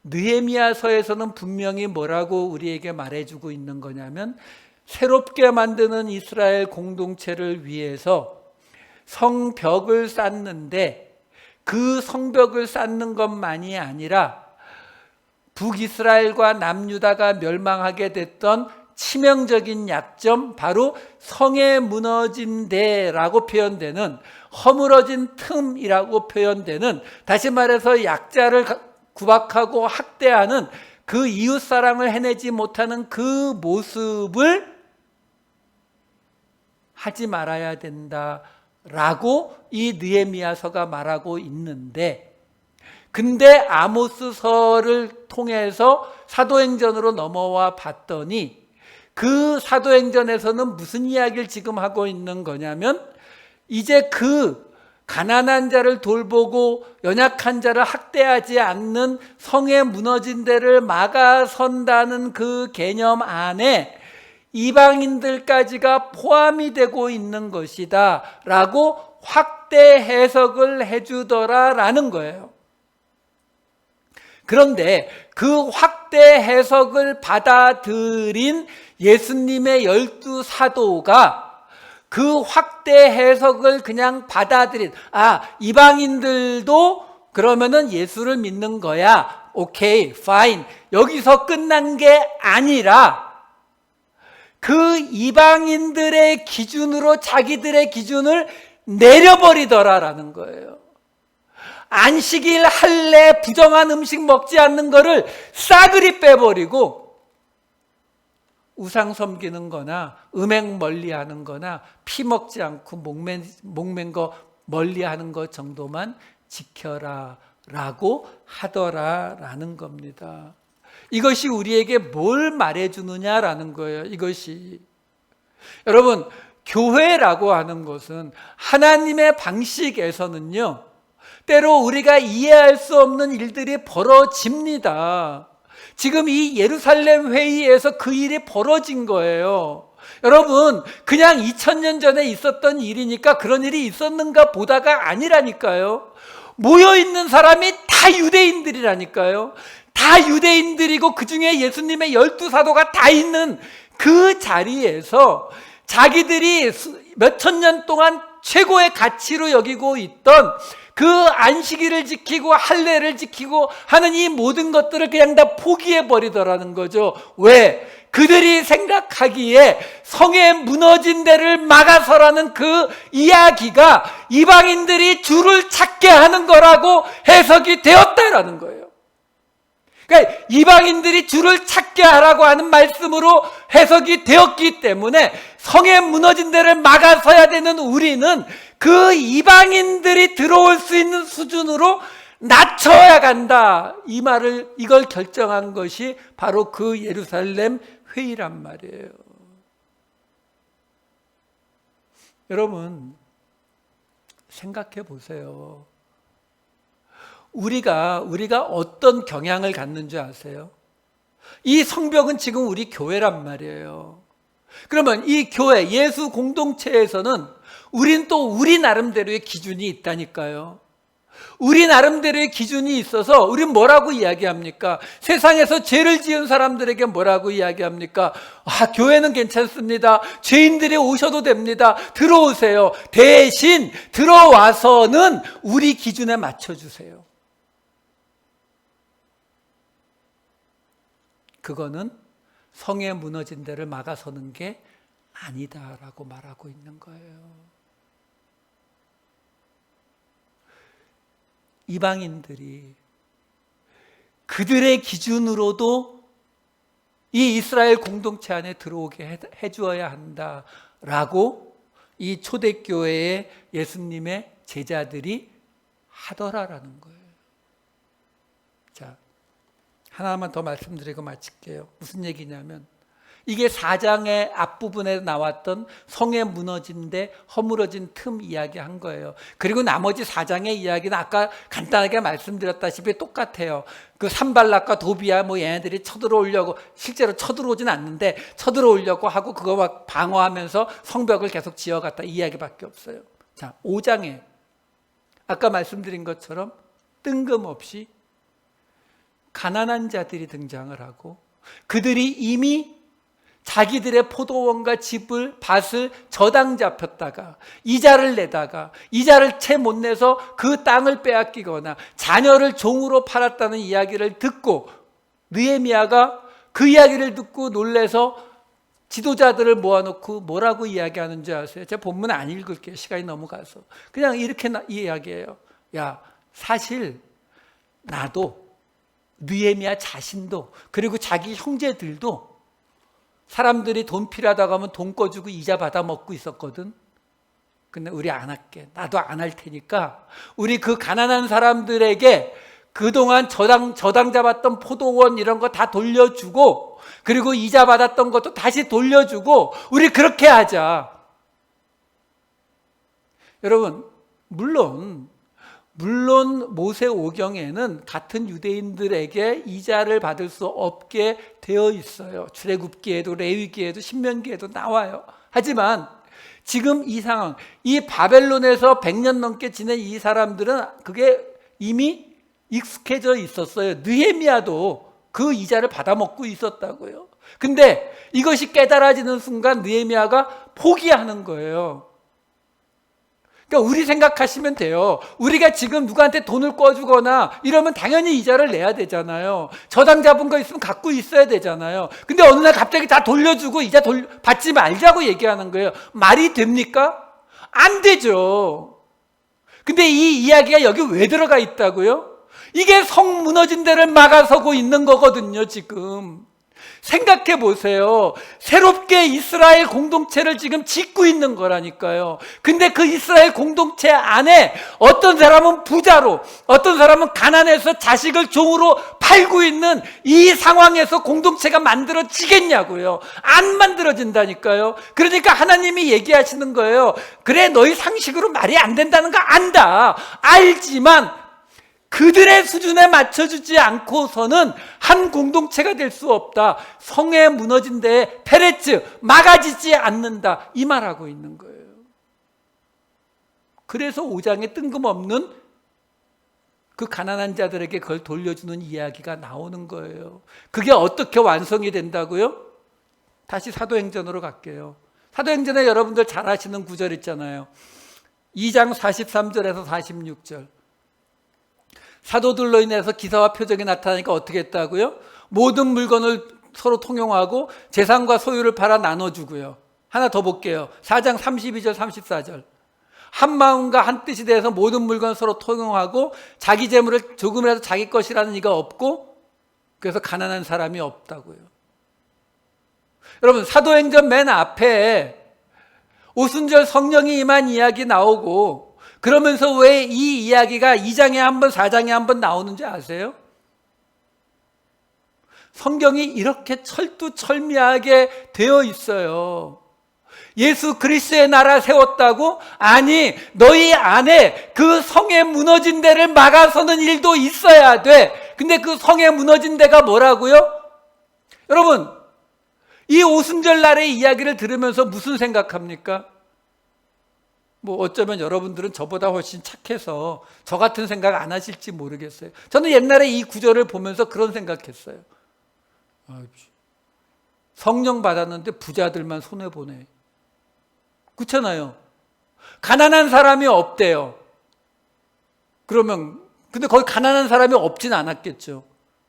느헤미야서에서는 분명히 뭐라고 우리에게 말해주고 있는 거냐면, 새롭게 만드는 이스라엘 공동체를 위해서 성벽을 쌓는데, 그 성벽을 쌓는 것만이 아니라 북이스라엘과 남유다가 멸망하게 됐던 치명적인 약점, 바로 성에 무너진 데라고 표현되는, 허물어진 틈이라고 표현되는, 다시 말해서 약자를 구박하고 학대하는 그 이웃사랑을 해내지 못하는 그 모습을 하지 말아야 된다라고 이 느헤미야서가 말하고 있는데, 근데 아모스서를 통해서 사도행전으로 넘어와 봤더니 그 사도행전에서는 무슨 이야기를 지금 하고 있는 거냐면, 이제 그 가난한 자를 돌보고 연약한 자를 학대하지 않는 성에 무너진 데를 막아선다는 그 개념 안에 이방인들까지가 포함이 되고 있는 것이다 라고 확대 해석을 해주더라라는 거예요. 그런데 그 확대 해석을 받아들인 예수님의 12사도가 그 확대 해석을 그냥 받아들인, 이방인들도 그러면은 예수를 믿는 거야, 오케이, 파인, 여기서 끝난 게 아니라 그 이방인들의 기준으로 자기들의 기준을 내려버리더라라는 거예요. 안식일, 할례, 부정한 음식 먹지 않는 거를 싸그리 빼버리고 우상 섬기는 거나 음행 멀리 하는 거나 피 먹지 않고 목맨 거 멀리 하는 것 정도만 지켜라 라고 하더라라는 겁니다. 이것이 우리에게 뭘 말해주느냐라는 거예요. 이것이, 여러분, 교회라고 하는 것은 하나님의 방식에서는요, 때로 우리가 이해할 수 없는 일들이 벌어집니다. 지금 이 예루살렘 회의에서 그 일이 벌어진 거예요. 여러분, 그냥 2000년 전에 있었던 일이니까 그런 일이 있었는가 보다가 아니라니까요. 모여있는 사람이 다 유대인들이라니까요. 다 유대인들이고 그 중에 예수님의 12사도가 다 있는 그 자리에서 자기들이 몇천 년 동안 최고의 가치로 여기고 있던 그 안식일을 지키고 할례를 지키고 하는 이 모든 것들을 그냥 다 포기해 버리더라는 거죠. 왜? 그들이 생각하기에 성에 무너진 데를 막아서라는 그 이야기가 이방인들이 주를 찾게 하는 거라고 해석이 되었다라는 거예요. 그러니까 이방인들이 주를 찾게 하라고 하는 말씀으로 해석이 되었기 때문에 성에 무너진 데를 막아서야 되는 우리는 그 이방인들이 들어올 수 있는 수준으로 낮춰야 간다. 이걸 결정한 것이 바로 그 예루살렘 회의란 말이에요. 여러분, 생각해 보세요. 우리가 어떤 경향을 갖는 줄 아세요? 이 성벽은 지금 우리 교회란 말이에요. 그러면 이 교회, 예수 공동체에서는 우린 또 우리 나름대로의 기준이 있다니까요. 우리 나름대로의 기준이 있어서 우린 뭐라고 이야기합니까? 세상에서 죄를 지은 사람들에게 뭐라고 이야기합니까? 교회는 괜찮습니다. 죄인들이 오셔도 됩니다. 들어오세요. 대신 들어와서는 우리 기준에 맞춰주세요. 그거는 성에 무너진 데를 막아서는 게 아니다라고 말하고 있는 거예요. 이방인들이 그들의 기준으로도 이 이스라엘 공동체 안에 들어오게 해주어야 한다라고 이 초대교회의 예수님의 제자들이 하더라라는 거예요. 자, 하나만 더 말씀드리고 마칠게요. 무슨 얘기냐면, 이게 4장의 앞부분에 나왔던 성에 무너진 데 허물어진 틈 이야기한 거예요. 그리고 나머지 4장의 이야기는 아까 간단하게 말씀드렸다시피 똑같아요. 그 산발락과 도비야 뭐 얘네들이 쳐들어오려고, 실제로 쳐들어오진 않는데 쳐들어오려고 하고 그거 막 방어하면서 성벽을 계속 지어갔다, 이 이야기밖에 없어요. 자, 5장에 아까 말씀드린 것처럼 뜬금없이 가난한 자들이 등장을 하고, 그들이 이미 자기들의 포도원과 집을, 밭을 저당 잡혔다가 이자를 내다가 이자를 채 못 내서 그 땅을 빼앗기거나 자녀를 종으로 팔았다는 이야기를 듣고, 느헤미야가 그 이야기를 듣고 놀래서 지도자들을 모아놓고 뭐라고 이야기하는 줄 아세요? 제가 본문 안 읽을게요. 시간이 넘어가서. 그냥 이렇게 이야기해요. 야, 사실 나도, 느헤미야 자신도, 그리고 자기 형제들도 사람들이 돈 필요하다고 하면 돈 꺼주고 이자 받아 먹고 있었거든. 근데 우리 안 할게. 나도 안 할 테니까 우리 그 가난한 사람들에게 그동안 저당 잡았던 포도원 이런 거 다 돌려주고, 그리고 이자 받았던 것도 다시 돌려주고, 우리 그렇게 하자. 여러분, 물론 모세오경에는 같은 유대인들에게 이자를 받을 수 없게 되어 있어요. 출애굽기에도 레위기에도 신명기에도 나와요. 하지만 지금 이 상황, 이 바벨론에서 100년 넘게 지낸 이 사람들은 그게 이미 익숙해져 있었어요. 느헤미야도 그 이자를 받아먹고 있었다고요. 근데 이것이 깨달아지는 순간 느헤미야가 포기하는 거예요. 그러니까 우리 생각하시면 돼요. 우리가 지금 누구한테 돈을 꿔주거나 이러면 당연히 이자를 내야 되잖아요. 저당 잡은 거 있으면 갖고 있어야 되잖아요. 근데 어느 날 갑자기 다 돌려주고 이자 받지 말자고 얘기하는 거예요. 말이 됩니까? 안 되죠. 근데 이 이야기가 여기 왜 들어가 있다고요? 이게 성 무너진 데를 막아서고 있는 거거든요, 지금. 생각해 보세요. 새롭게 이스라엘 공동체를 지금 짓고 있는 거라니까요. 근데 그 이스라엘 공동체 안에 어떤 사람은 부자로, 어떤 사람은 가난해서 자식을 종으로 팔고 있는 이 상황에서 공동체가 만들어지겠냐고요. 안 만들어진다니까요. 그러니까 하나님이 얘기하시는 거예요. 그래, 너희 상식으로 말이 안 된다는 거 안다. 알지만 그들의 수준에 맞춰주지 않고서는 한 공동체가 될 수 없다. 성에 무너진 데에 페레츠, 막아지지 않는다. 이 말하고 있는 거예요. 그래서 5장에 뜬금없는 그 가난한 자들에게 그걸 돌려주는 이야기가 나오는 거예요. 그게 어떻게 완성이 된다고요? 다시 사도행전으로 갈게요. 사도행전에 여러분들 잘 아시는 구절 있잖아요. 2장 43절에서 46절. 사도들로 인해서 기사와 표적이 나타나니까 어떻게 했다고요? 모든 물건을 서로 통용하고 재산과 소유를 팔아 나눠주고요. 하나 더 볼게요. 4장 32절 34절. 한 마음과 한 뜻이 돼서 모든 물건을 서로 통용하고 자기 재물을 조금이라도 자기 것이라는 이가 없고, 그래서 가난한 사람이 없다고요. 여러분, 사도행전 맨 앞에 오순절 성령이 임한 이야기 나오고, 그러면서 왜 이 이야기가 2장에 한 번, 4장에 한 번 나오는지 아세요? 성경이 이렇게 철두철미하게 되어 있어요. 예수 그리스도의 나라 세웠다고? 아니, 너희 안에 그 성에 무너진 데를 막아서는 일도 있어야 돼. 근데 그 성에 무너진 데가 뭐라고요? 여러분, 이 오순절 날의 이야기를 들으면서 무슨 생각합니까? 뭐 어쩌면 여러분들은 저보다 훨씬 착해서 저 같은 생각 안 하실지 모르겠어요. 저는 옛날에 이 구절을 보면서 그런 생각했어요. 성령 받았는데 부자들만 손해보네. 그렇잖아요. 가난한 사람이 없대요. 그러면 근데 거기 가난한 사람이 없진 않았겠죠.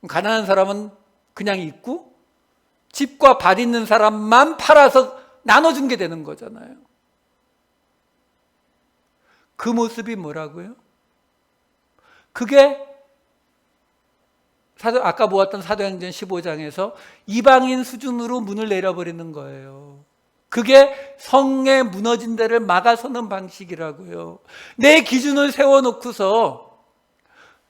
가난한 사람은 그냥 있고 집과 밭 있는 사람만 팔아서 나눠준 게 되는 거잖아요. 그 모습이 뭐라고요? 그게 아까 보았던 사도행전 15장에서 이방인 수준으로 문을 내려버리는 거예요. 그게 성에 무너진 데를 막아서는 방식이라고요. 내 기준을 세워놓고서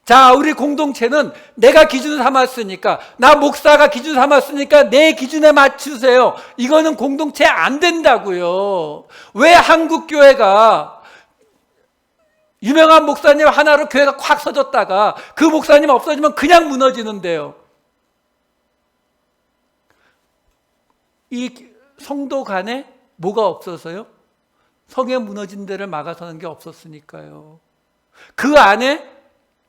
자, 우리 공동체는 내가 기준 삼았으니까, 나 목사가 기준 삼았으니까 내 기준에 맞추세요. 이거는 공동체 안 된다고요. 왜 한국 교회가 유명한 목사님 하나로 교회가 콱 서졌다가 그 목사님 없어지면 그냥 무너지는데요. 이 성도 간에 뭐가 없어서요? 성에 무너진 데를 막아서는 게 없었으니까요. 그 안에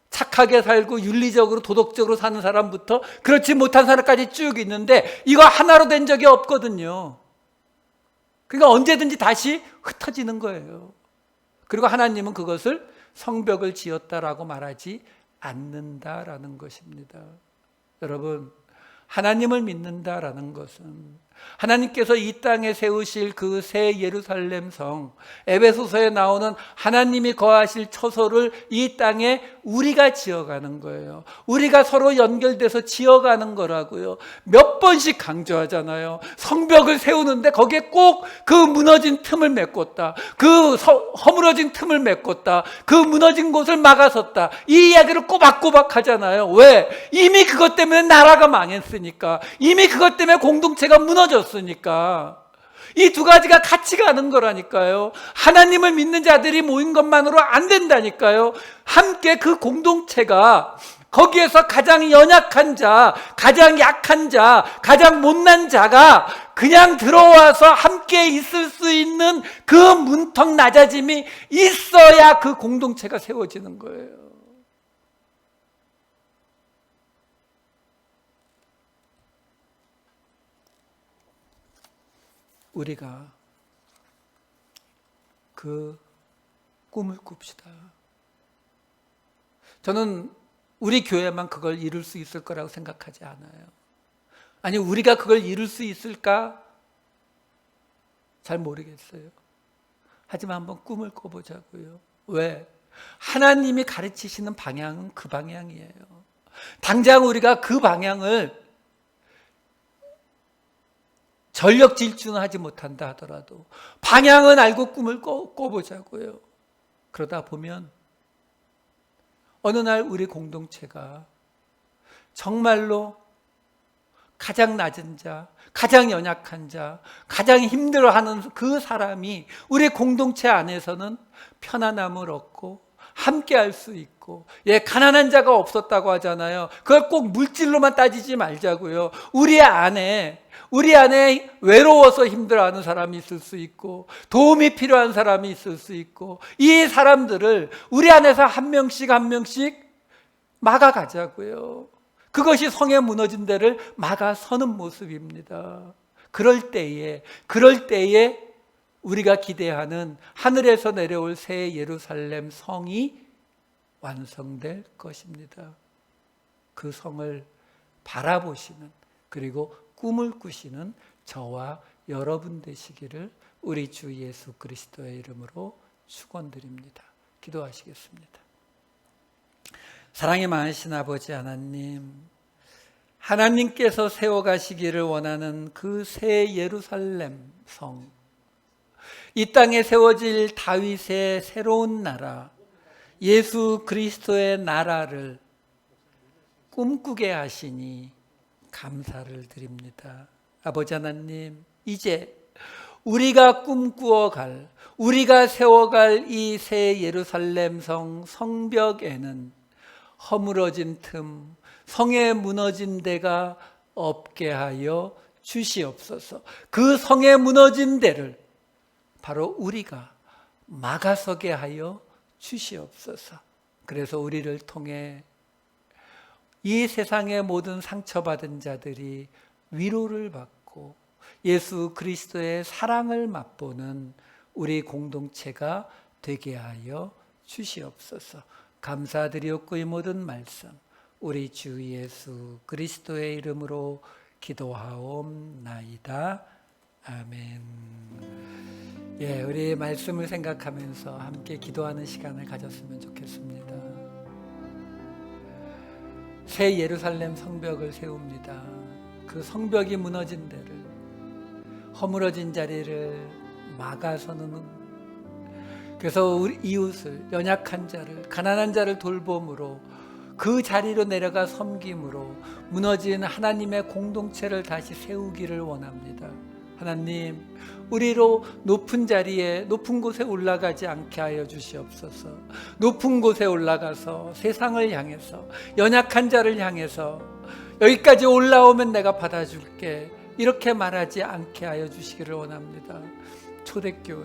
착하게 살고 윤리적으로 도덕적으로 사는 사람부터 그렇지 못한 사람까지 쭉 있는데 이거 하나로 된 적이 없거든요. 그러니까 언제든지 다시 흩어지는 거예요. 그리고 하나님은 그것을 성벽을 지었다라고 말하지 않는다라는 것입니다. 여러분, 하나님을 믿는다라는 것은 하나님께서 이 땅에 세우실 그 새 예루살렘 성, 에베소서에 나오는 하나님이 거하실 처소를 이 땅에 우리가 지어가는 거예요. 우리가 서로 연결돼서 지어가는 거라고요. 몇 번씩 강조하잖아요. 성벽을 세우는데 거기에 꼭 그 무너진 틈을 메꿨다, 그 허물어진 틈을 메꿨다, 그 무너진 곳을 막아섰다, 이 이야기를 꼬박꼬박 하잖아요. 왜? 이미 그것 때문에 나라가 망했으니까, 이미 그것 때문에 공동체가 무너졌으니까. 이 두 가지가 같이 가는 거라니까요. 하나님을 믿는 자들이 모인 것만으로 안 된다니까요. 함께 그 공동체가 거기에서 가장 연약한 자, 가장 약한 자, 가장 못난 자가 그냥 들어와서 함께 있을 수 있는 그 문턱 낮아짐이 있어야 그 공동체가 세워지는 거예요. 우리가 그 꿈을 꿉시다. 저는 우리 교회만 그걸 이룰 수 있을 거라고 생각하지 않아요. 아니, 우리가 그걸 이룰 수 있을까? 잘 모르겠어요. 하지만 한번 꿈을 꿔보자고요. 왜? 하나님이 가르치시는 방향은 그 방향이에요. 당장 우리가 그 방향을 전력 질주는 하지 못한다 하더라도 방향은 알고 꿈을 꿔보자고요. 그러다 보면 어느 날 우리 공동체가 정말로 가장 낮은 자, 가장 연약한 자, 가장 힘들어하는 그 사람이 우리 공동체 안에서는 편안함을 얻고 함께 할 수 있고, 가난한 자가 없었다고 하잖아요. 그걸 꼭 물질로만 따지지 말자고요. 우리 안에 외로워서 힘들어하는 사람이 있을 수 있고, 도움이 필요한 사람이 있을 수 있고, 이 사람들을 우리 안에서 한 명씩 막아가자고요. 그것이 성에 무너진 데를 막아서는 모습입니다. 그럴 때에 우리가 기대하는 하늘에서 내려올 새 예루살렘 성이 완성될 것입니다. 그 성을 바라보시는, 그리고 꿈을 꾸시는 저와 여러분 되시기를 우리 주 예수 그리스도의 이름으로 축원드립니다. 기도하시겠습니다. 사랑이 많으신 아버지 하나님, 하나님께서 세워가시기를 원하는 그 새 예루살렘 성, 이 땅에 세워질 다윗의 새로운 나라, 예수 그리스도의 나라를 꿈꾸게 하시니 감사를 드립니다. 아버지 하나님, 이제 우리가 꿈꾸어갈, 우리가 세워갈 이 새 예루살렘 성벽에는 허물어진 틈, 성에 무너진 데가 없게 하여 주시옵소서. 그 성에 무너진 데를 바로 우리가 막아서게 하여 주시옵소서. 그래서 우리를 통해 이 세상의 모든 상처받은 자들이 위로를 받고 예수 그리스도의 사랑을 맛보는 우리 공동체가 되게 하여 주시옵소서. 감사드리옵고 이 모든 말씀 우리 주 예수 그리스도의 이름으로 기도하옵나이다. 아멘. 우리 말씀을 생각하면서 함께 기도하는 시간을 가졌으면 좋겠습니다. 새 예루살렘 성벽을 세웁니다. 그 성벽이 무너진 데를, 허물어진 자리를 막아서는, 그래서 우리 이웃을, 연약한 자를, 가난한 자를 돌봄으로 그 자리로 내려가 섬김으로 무너진 하나님의 공동체를 다시 세우기를 원합니다. 하나님, 우리로 높은 자리에 높은 곳에 올라가지 않게 하여 주시옵소서. 높은 곳에 올라가서 세상을 향해서, 연약한 자를 향해서 여기까지 올라오면 내가 받아줄게, 이렇게 말하지 않게 하여 주시기를 원합니다. 초대교회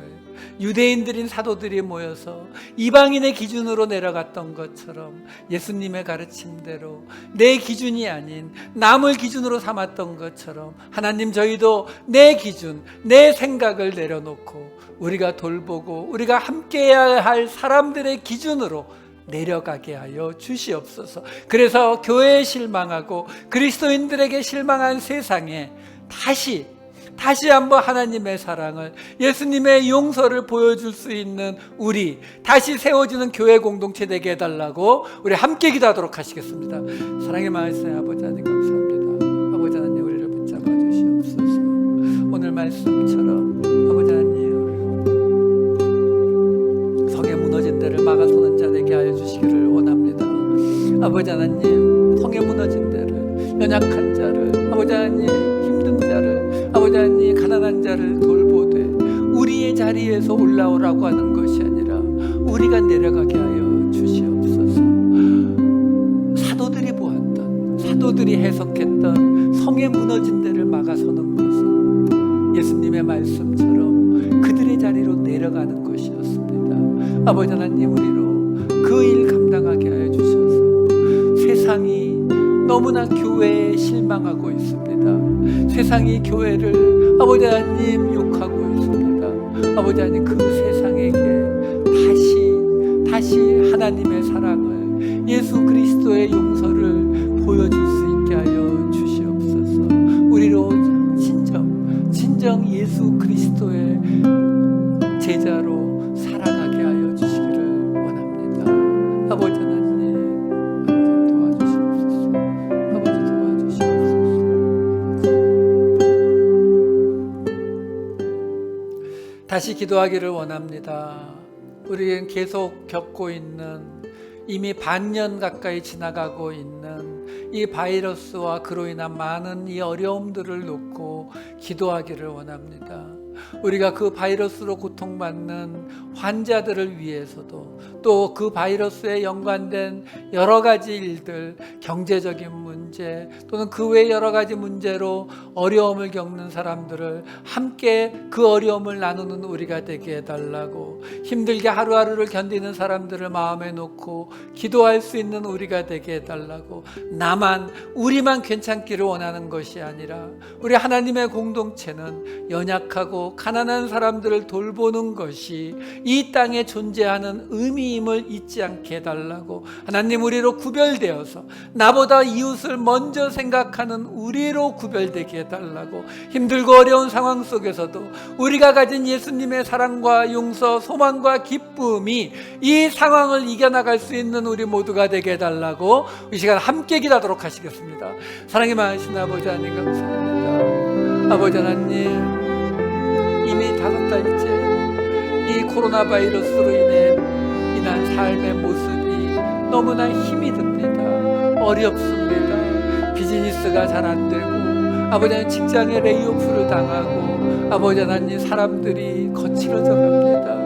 유대인들인 사도들이 모여서 이방인의 기준으로 내려갔던 것처럼 예수님의 가르침대로 내 기준이 아닌 남을 기준으로 삼았던 것처럼 하나님, 저희도 내 기준, 내 생각을 내려놓고 우리가 돌보고 우리가 함께해야 할 사람들의 기준으로 내려가게 하여 주시옵소서. 그래서 교회에 실망하고 그리스도인들에게 실망한 세상에 다시 한번 하나님의 사랑을, 예수님의 용서를 보여줄 수 있는 우리, 다시 세워지는 교회 공동체 되게 해달라고 우리 함께 기도하도록 하시겠습니다. 사랑의 말씀 아버지 하나님 감사합니다. 아버지 하나님, 우리를 붙잡아 주시옵소서. 오늘 말씀처럼 아버지 하나님, 성에 무너진 데를 막아서는 자 되게 하여 주시기를 원합니다. 아버지 하나님, 성에 무너진 데를, 연약한 자를, 아버지 하나님, 힘든 자를, 아버지 하나님, 가난한 자를 돌보되 우리의 자리에서 올라오라고 하는 것이 아니라 우리가 내려가게 하여 주시옵소서. 사도들이 보았던, 사도들이 해석했던 성에 무너진 데를 막아서는 것은 예수님의 말씀처럼 그들의 자리로 내려가는 것이었습니다. 아버지 하나님, 우리로 그 일 감당하게 하여 주셔서 세상이 너무나 교회에 실망하고 있습니다. 세상이 교회를 아버지 하나님 욕하고 있습니다. 아버지 하나님, 그 세상에게 다시 하나님의 사랑을, 예수 그리스도의 용서를 보여줄 수 있게 하여 주시옵소서. 우리로 진정 예수 그리스도의 제자로 살아가게 하여 주시기를 원합니다. 아버지 하나님, 도와주시옵소서. 아버지 도와주시옵소서. 다시 기도하기를 원합니다. 우리는 계속 겪고 있는, 이미 반년 가까이 지나가고 있는 이 바이러스와 그로 인한 많은 이 어려움들을 놓고 기도하기를 원합니다. 우리가 그 바이러스로 고통받는 환자들을 위해서도, 또 그 바이러스에 연관된 여러 가지 일들, 경제적인 문제 또는 그 외 여러 가지 문제로 어려움을 겪는 사람들을 함께 그 어려움을 나누는 우리가 되게 해달라고, 힘들게 하루하루를 견디는 사람들을 마음에 놓고 기도할 수 있는 우리가 되게 해달라고, 우리만 괜찮기를 원하는 것이 아니라 우리 하나님의 공동체는 연약하고 가난한 사람들을 돌보는 것이 이 땅에 존재하는 의미임을 잊지 않게 해달라고, 하나님, 우리로 구별되어서 나보다 이웃을 먼저 생각하는 우리로 구별되게 해달라고, 힘들고 어려운 상황 속에서도 우리가 가진 예수님의 사랑과 용서, 소망과 기쁨이 이 상황을 이겨나갈 수 있는 우리 모두가 되게 해달라고 이 시간 함께 기도하도록 하시겠습니다. 사랑이 많으신 아버지 하나님 감사합니다. 아버지 하나님, 이미 5달째 이 코로나 바이러스로 인한 삶의 모습이 너무나 힘이 듭니다. 어렵습니다. 비즈니스가 잘 안 되고, 아버지 하나님, 직장에 레이오프를 당하고, 아버지 하나님, 사람들이 거칠어져 갑니다.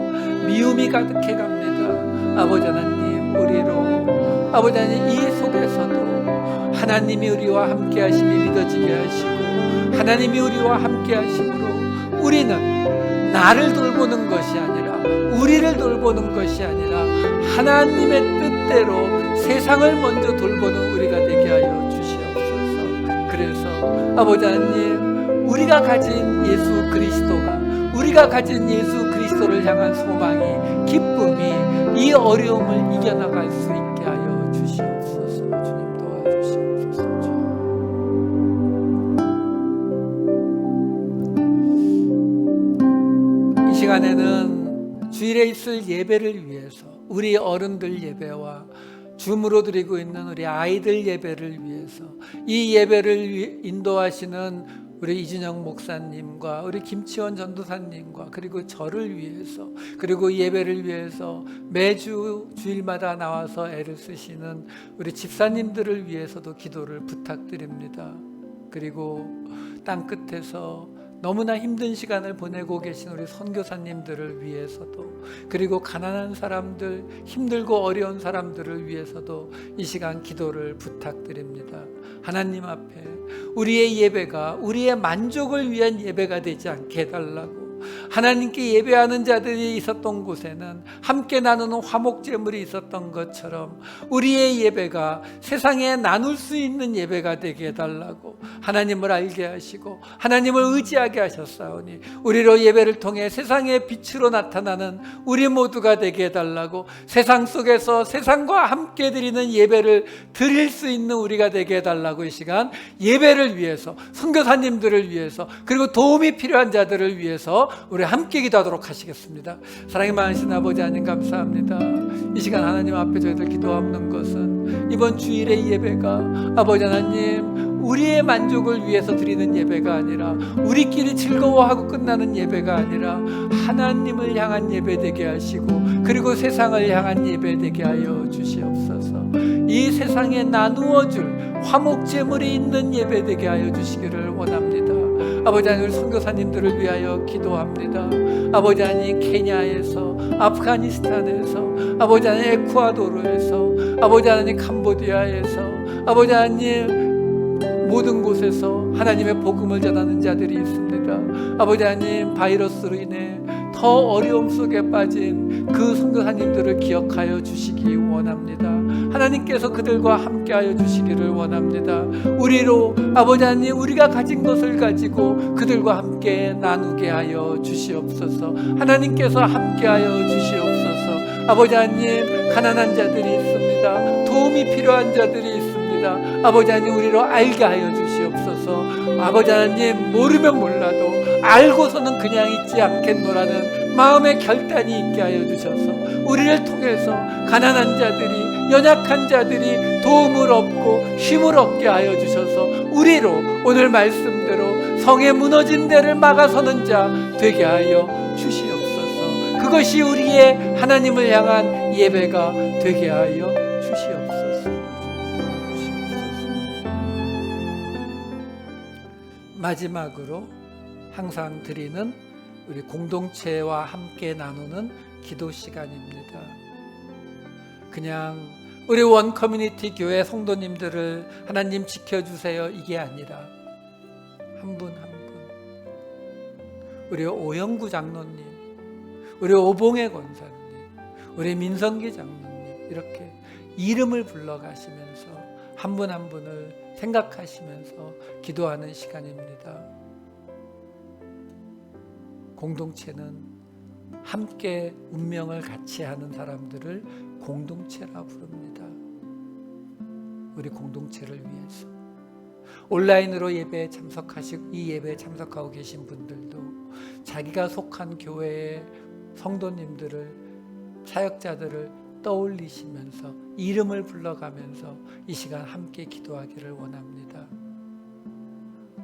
미움이 가득해 갑니다. 아버지 하나님, 우리로 아버지 하나님, 이 속에서도 하나님이 우리와 함께 하심이 믿어지게 하시고, 하나님이 우리와 함께 하심으로 우리는 나를 돌보는 것이 아니라, 우리를 돌보는 것이 아니라 하나님의 뜻대로 세상을 먼저 돌보는 우리가 되게 하여 주시옵소서. 그래서 아버지 하나님, 우리가 가진 예수 그리스도가, 우리가 가진 예수 그리스도를 향한 소망이, 기쁨이 이 어려움을 이겨나갈 수 있게 하여 주시옵소서. 주님 도와주시옵소서. 이 시간에는 주일에 있을 예배를 위해서, 우리 어른들 예배와 줌으로 드리고 있는 우리 아이들 예배를 위해서, 이 예배를 인도하시는 우리 이준영 목사님과 우리 김치원 전도사님과 그리고 저를 위해서, 그리고 예배를 위해서 매주 주일마다 나와서 애를 쓰시는 우리 집사님들을 위해서도 기도를 부탁드립니다. 그리고 땅끝에서 너무나 힘든 시간을 보내고 계신 우리 선교사님들을 위해서도, 그리고 가난한 사람들, 힘들고 어려운 사람들을 위해서도 이 시간 기도를 부탁드립니다. 하나님 앞에 우리의 예배가 우리의 만족을 위한 예배가 되지 않게 해달라고, 하나님께 예배하는 자들이 있었던 곳에는 함께 나누는 화목제물이 있었던 것처럼 우리의 예배가 세상에 나눌 수 있는 예배가 되게 해달라고 하나님을 알게 하시고 하나님을 의지하게 하셨사오니, 우리로 예배를 통해 세상의 빛으로 나타나는 우리 모두가 되게 해달라고, 세상 속에서 세상과 함께 드리는 예배를 드릴 수 있는 우리가 되게 해달라고, 이 시간 예배를 위해서, 선교사님들을 위해서, 그리고 도움이 필요한 자들을 위해서 우리 함께 기도하도록 하시겠습니다. 사랑이 많으신 아버지 하나님, 감사합니다. 이 시간 하나님 앞에 저희들 기도하는 것은 이번 주일의 예배가 아버지 하나님 우리의 만족을 위해서 드리는 예배가 아니라, 우리끼리 즐거워하고 끝나는 예배가 아니라 하나님을 향한 예배 되게 하시고, 그리고 세상을 향한 예배 되게 하여 주시옵소서. 이 세상에 나누어줄 화목제물이 있는 예배 되게 하여 주시기를 원합니다. 아버지 하나님, 우리 선교사님들을 위하여 기도합니다. 아버지 하나님, 케냐에서, 아프가니스탄에서, 아버지 하나님, 에쿠아도르에서, 아버지 하나님, 캄보디아에서, 아버지 하나님, 모든 곳에서 하나님의 복음을 전하는 자들이 있습니다. 아버지 하나님, 바이러스로 인해 더 어려움 속에 빠진 그 선교사님들을 기억하여 주시기 원합니다. 하나님께서 그들과 함께하여 주시기를 원합니다. 우리로 아버지 하나님, 우리가 가진 것을 가지고 그들과 함께 나누게 하여 주시옵소서. 하나님께서 함께하여 주시옵소서. 아버지 하나님, 가난한 자들이 있습니다. 도움이 필요한 자들이 있습니다. 아버지 하나님, 우리로 알게 하여 주시옵소서. 아버지 하나님, 모르면 몰라도 알고서는 그냥 있지 않겠노라는 마음의 결단이 있게 하여 주셔서 우리를 통해서 가난한 자들이, 연약한 자들이 도움을 얻고 힘을 얻게 하여 주셔서 우리로 오늘 말씀대로 성에 무너진 데를 막아서는 자 되게 하여 주시옵소서. 그것이 우리의 하나님을 향한 예배가 되게 하여 주시옵소서. 마지막으로 항상 드리는 우리 공동체와 함께 나누는 기도 시간입니다. 그냥 우리 원 커뮤니티 교회 성도님들을 하나님 지켜주세요 이게 아니라, 한 분 한 분, 우리 오영구 장로님, 우리 오봉애 권사님, 우리 민성기 장로님, 이렇게 이름을 불러가시면서 한 분 한 분을 생각하시면서 기도하는 시간입니다. 공동체는 함께 운명을 같이 하는 사람들을 공동체라 부릅니다. 우리 공동체를 위해서 온라인으로 예배에 참석하시고, 이 예배에 참석하고 계신 분들도 자기가 속한 교회의 성도님들을, 사역자들을 떠올리시면서 이름을 불러가면서 이 시간 함께 기도하기를 원합니다.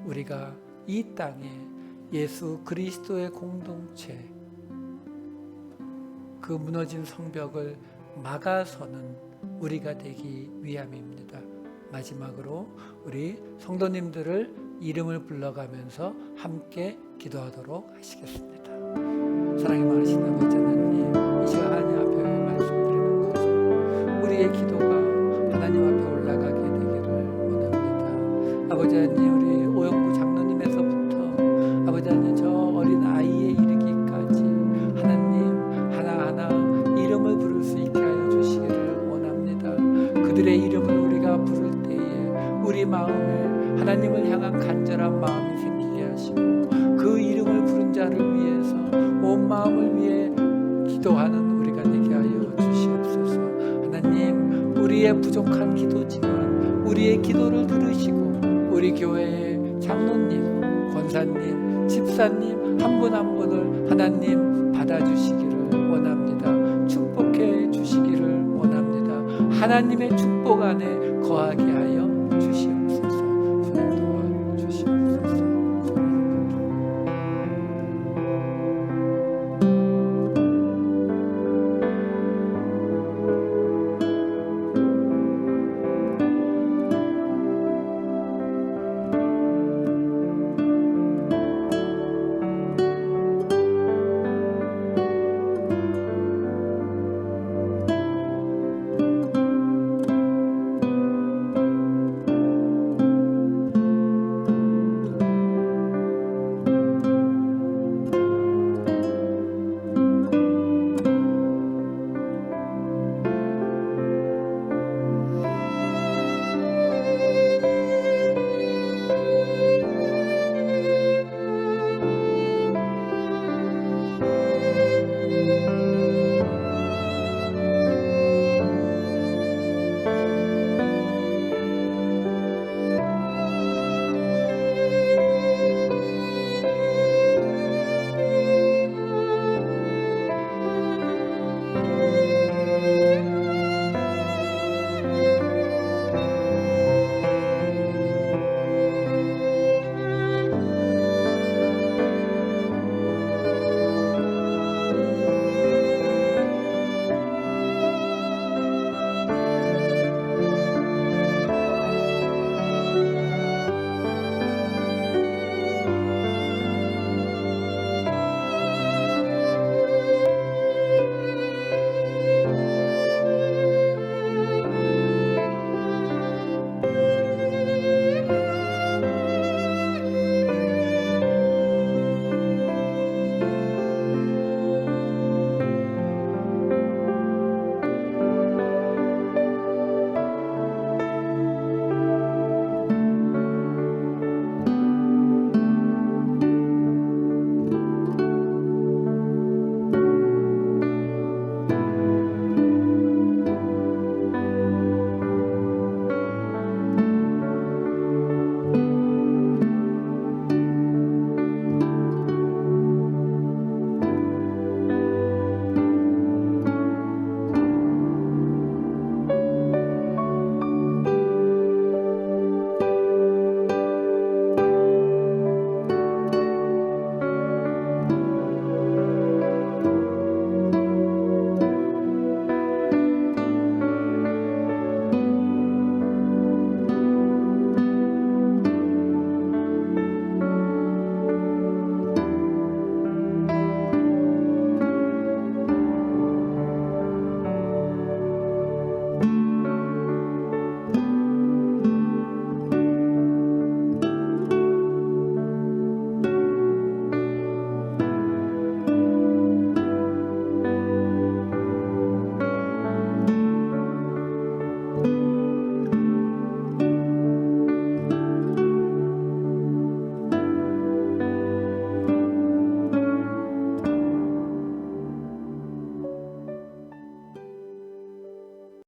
우리가 이 땅에 예수 그리스도의 공동체, 그 무너진 성벽을 막아서는 우리가 되기 위함입니다. 마지막으로 우리 성도님들을 이름을 불러가면서 함께 기도하도록 하시겠습니다. 사랑이 많으신 아버지 하나님, 이 시간 하나님 앞에 말씀드리는 것은 우리의 기도가 하나님 앞에 올라가게 되기를 원합니다. 아버지 하나님, 우리 오영구 장로님에서부터 아버지 하나님, 저 어린 아이에 이르기까지 하나님 하나하나 이름을 부를 수 있게 하여 주시기를 원합니다. 그들의 이름을 우리가 부를 때에 우리 마음에 하나님을 향한 간절한 마음이 생기게 하시고, 그 이름을 부른 자를 위해서 온 마음을 위해 기도하는 우리가 되게 하여 주시옵소서. 하나님, 우리의 부족한 기도지만 우리의 기도를 들으시고 우리 교회의 장로님, 권사님, 집사님 한 분 한 분을 하나님 받아주시기를 원합니다. 축복해 주시기를 원합니다. 하나님의 축복 안에 거하게 하여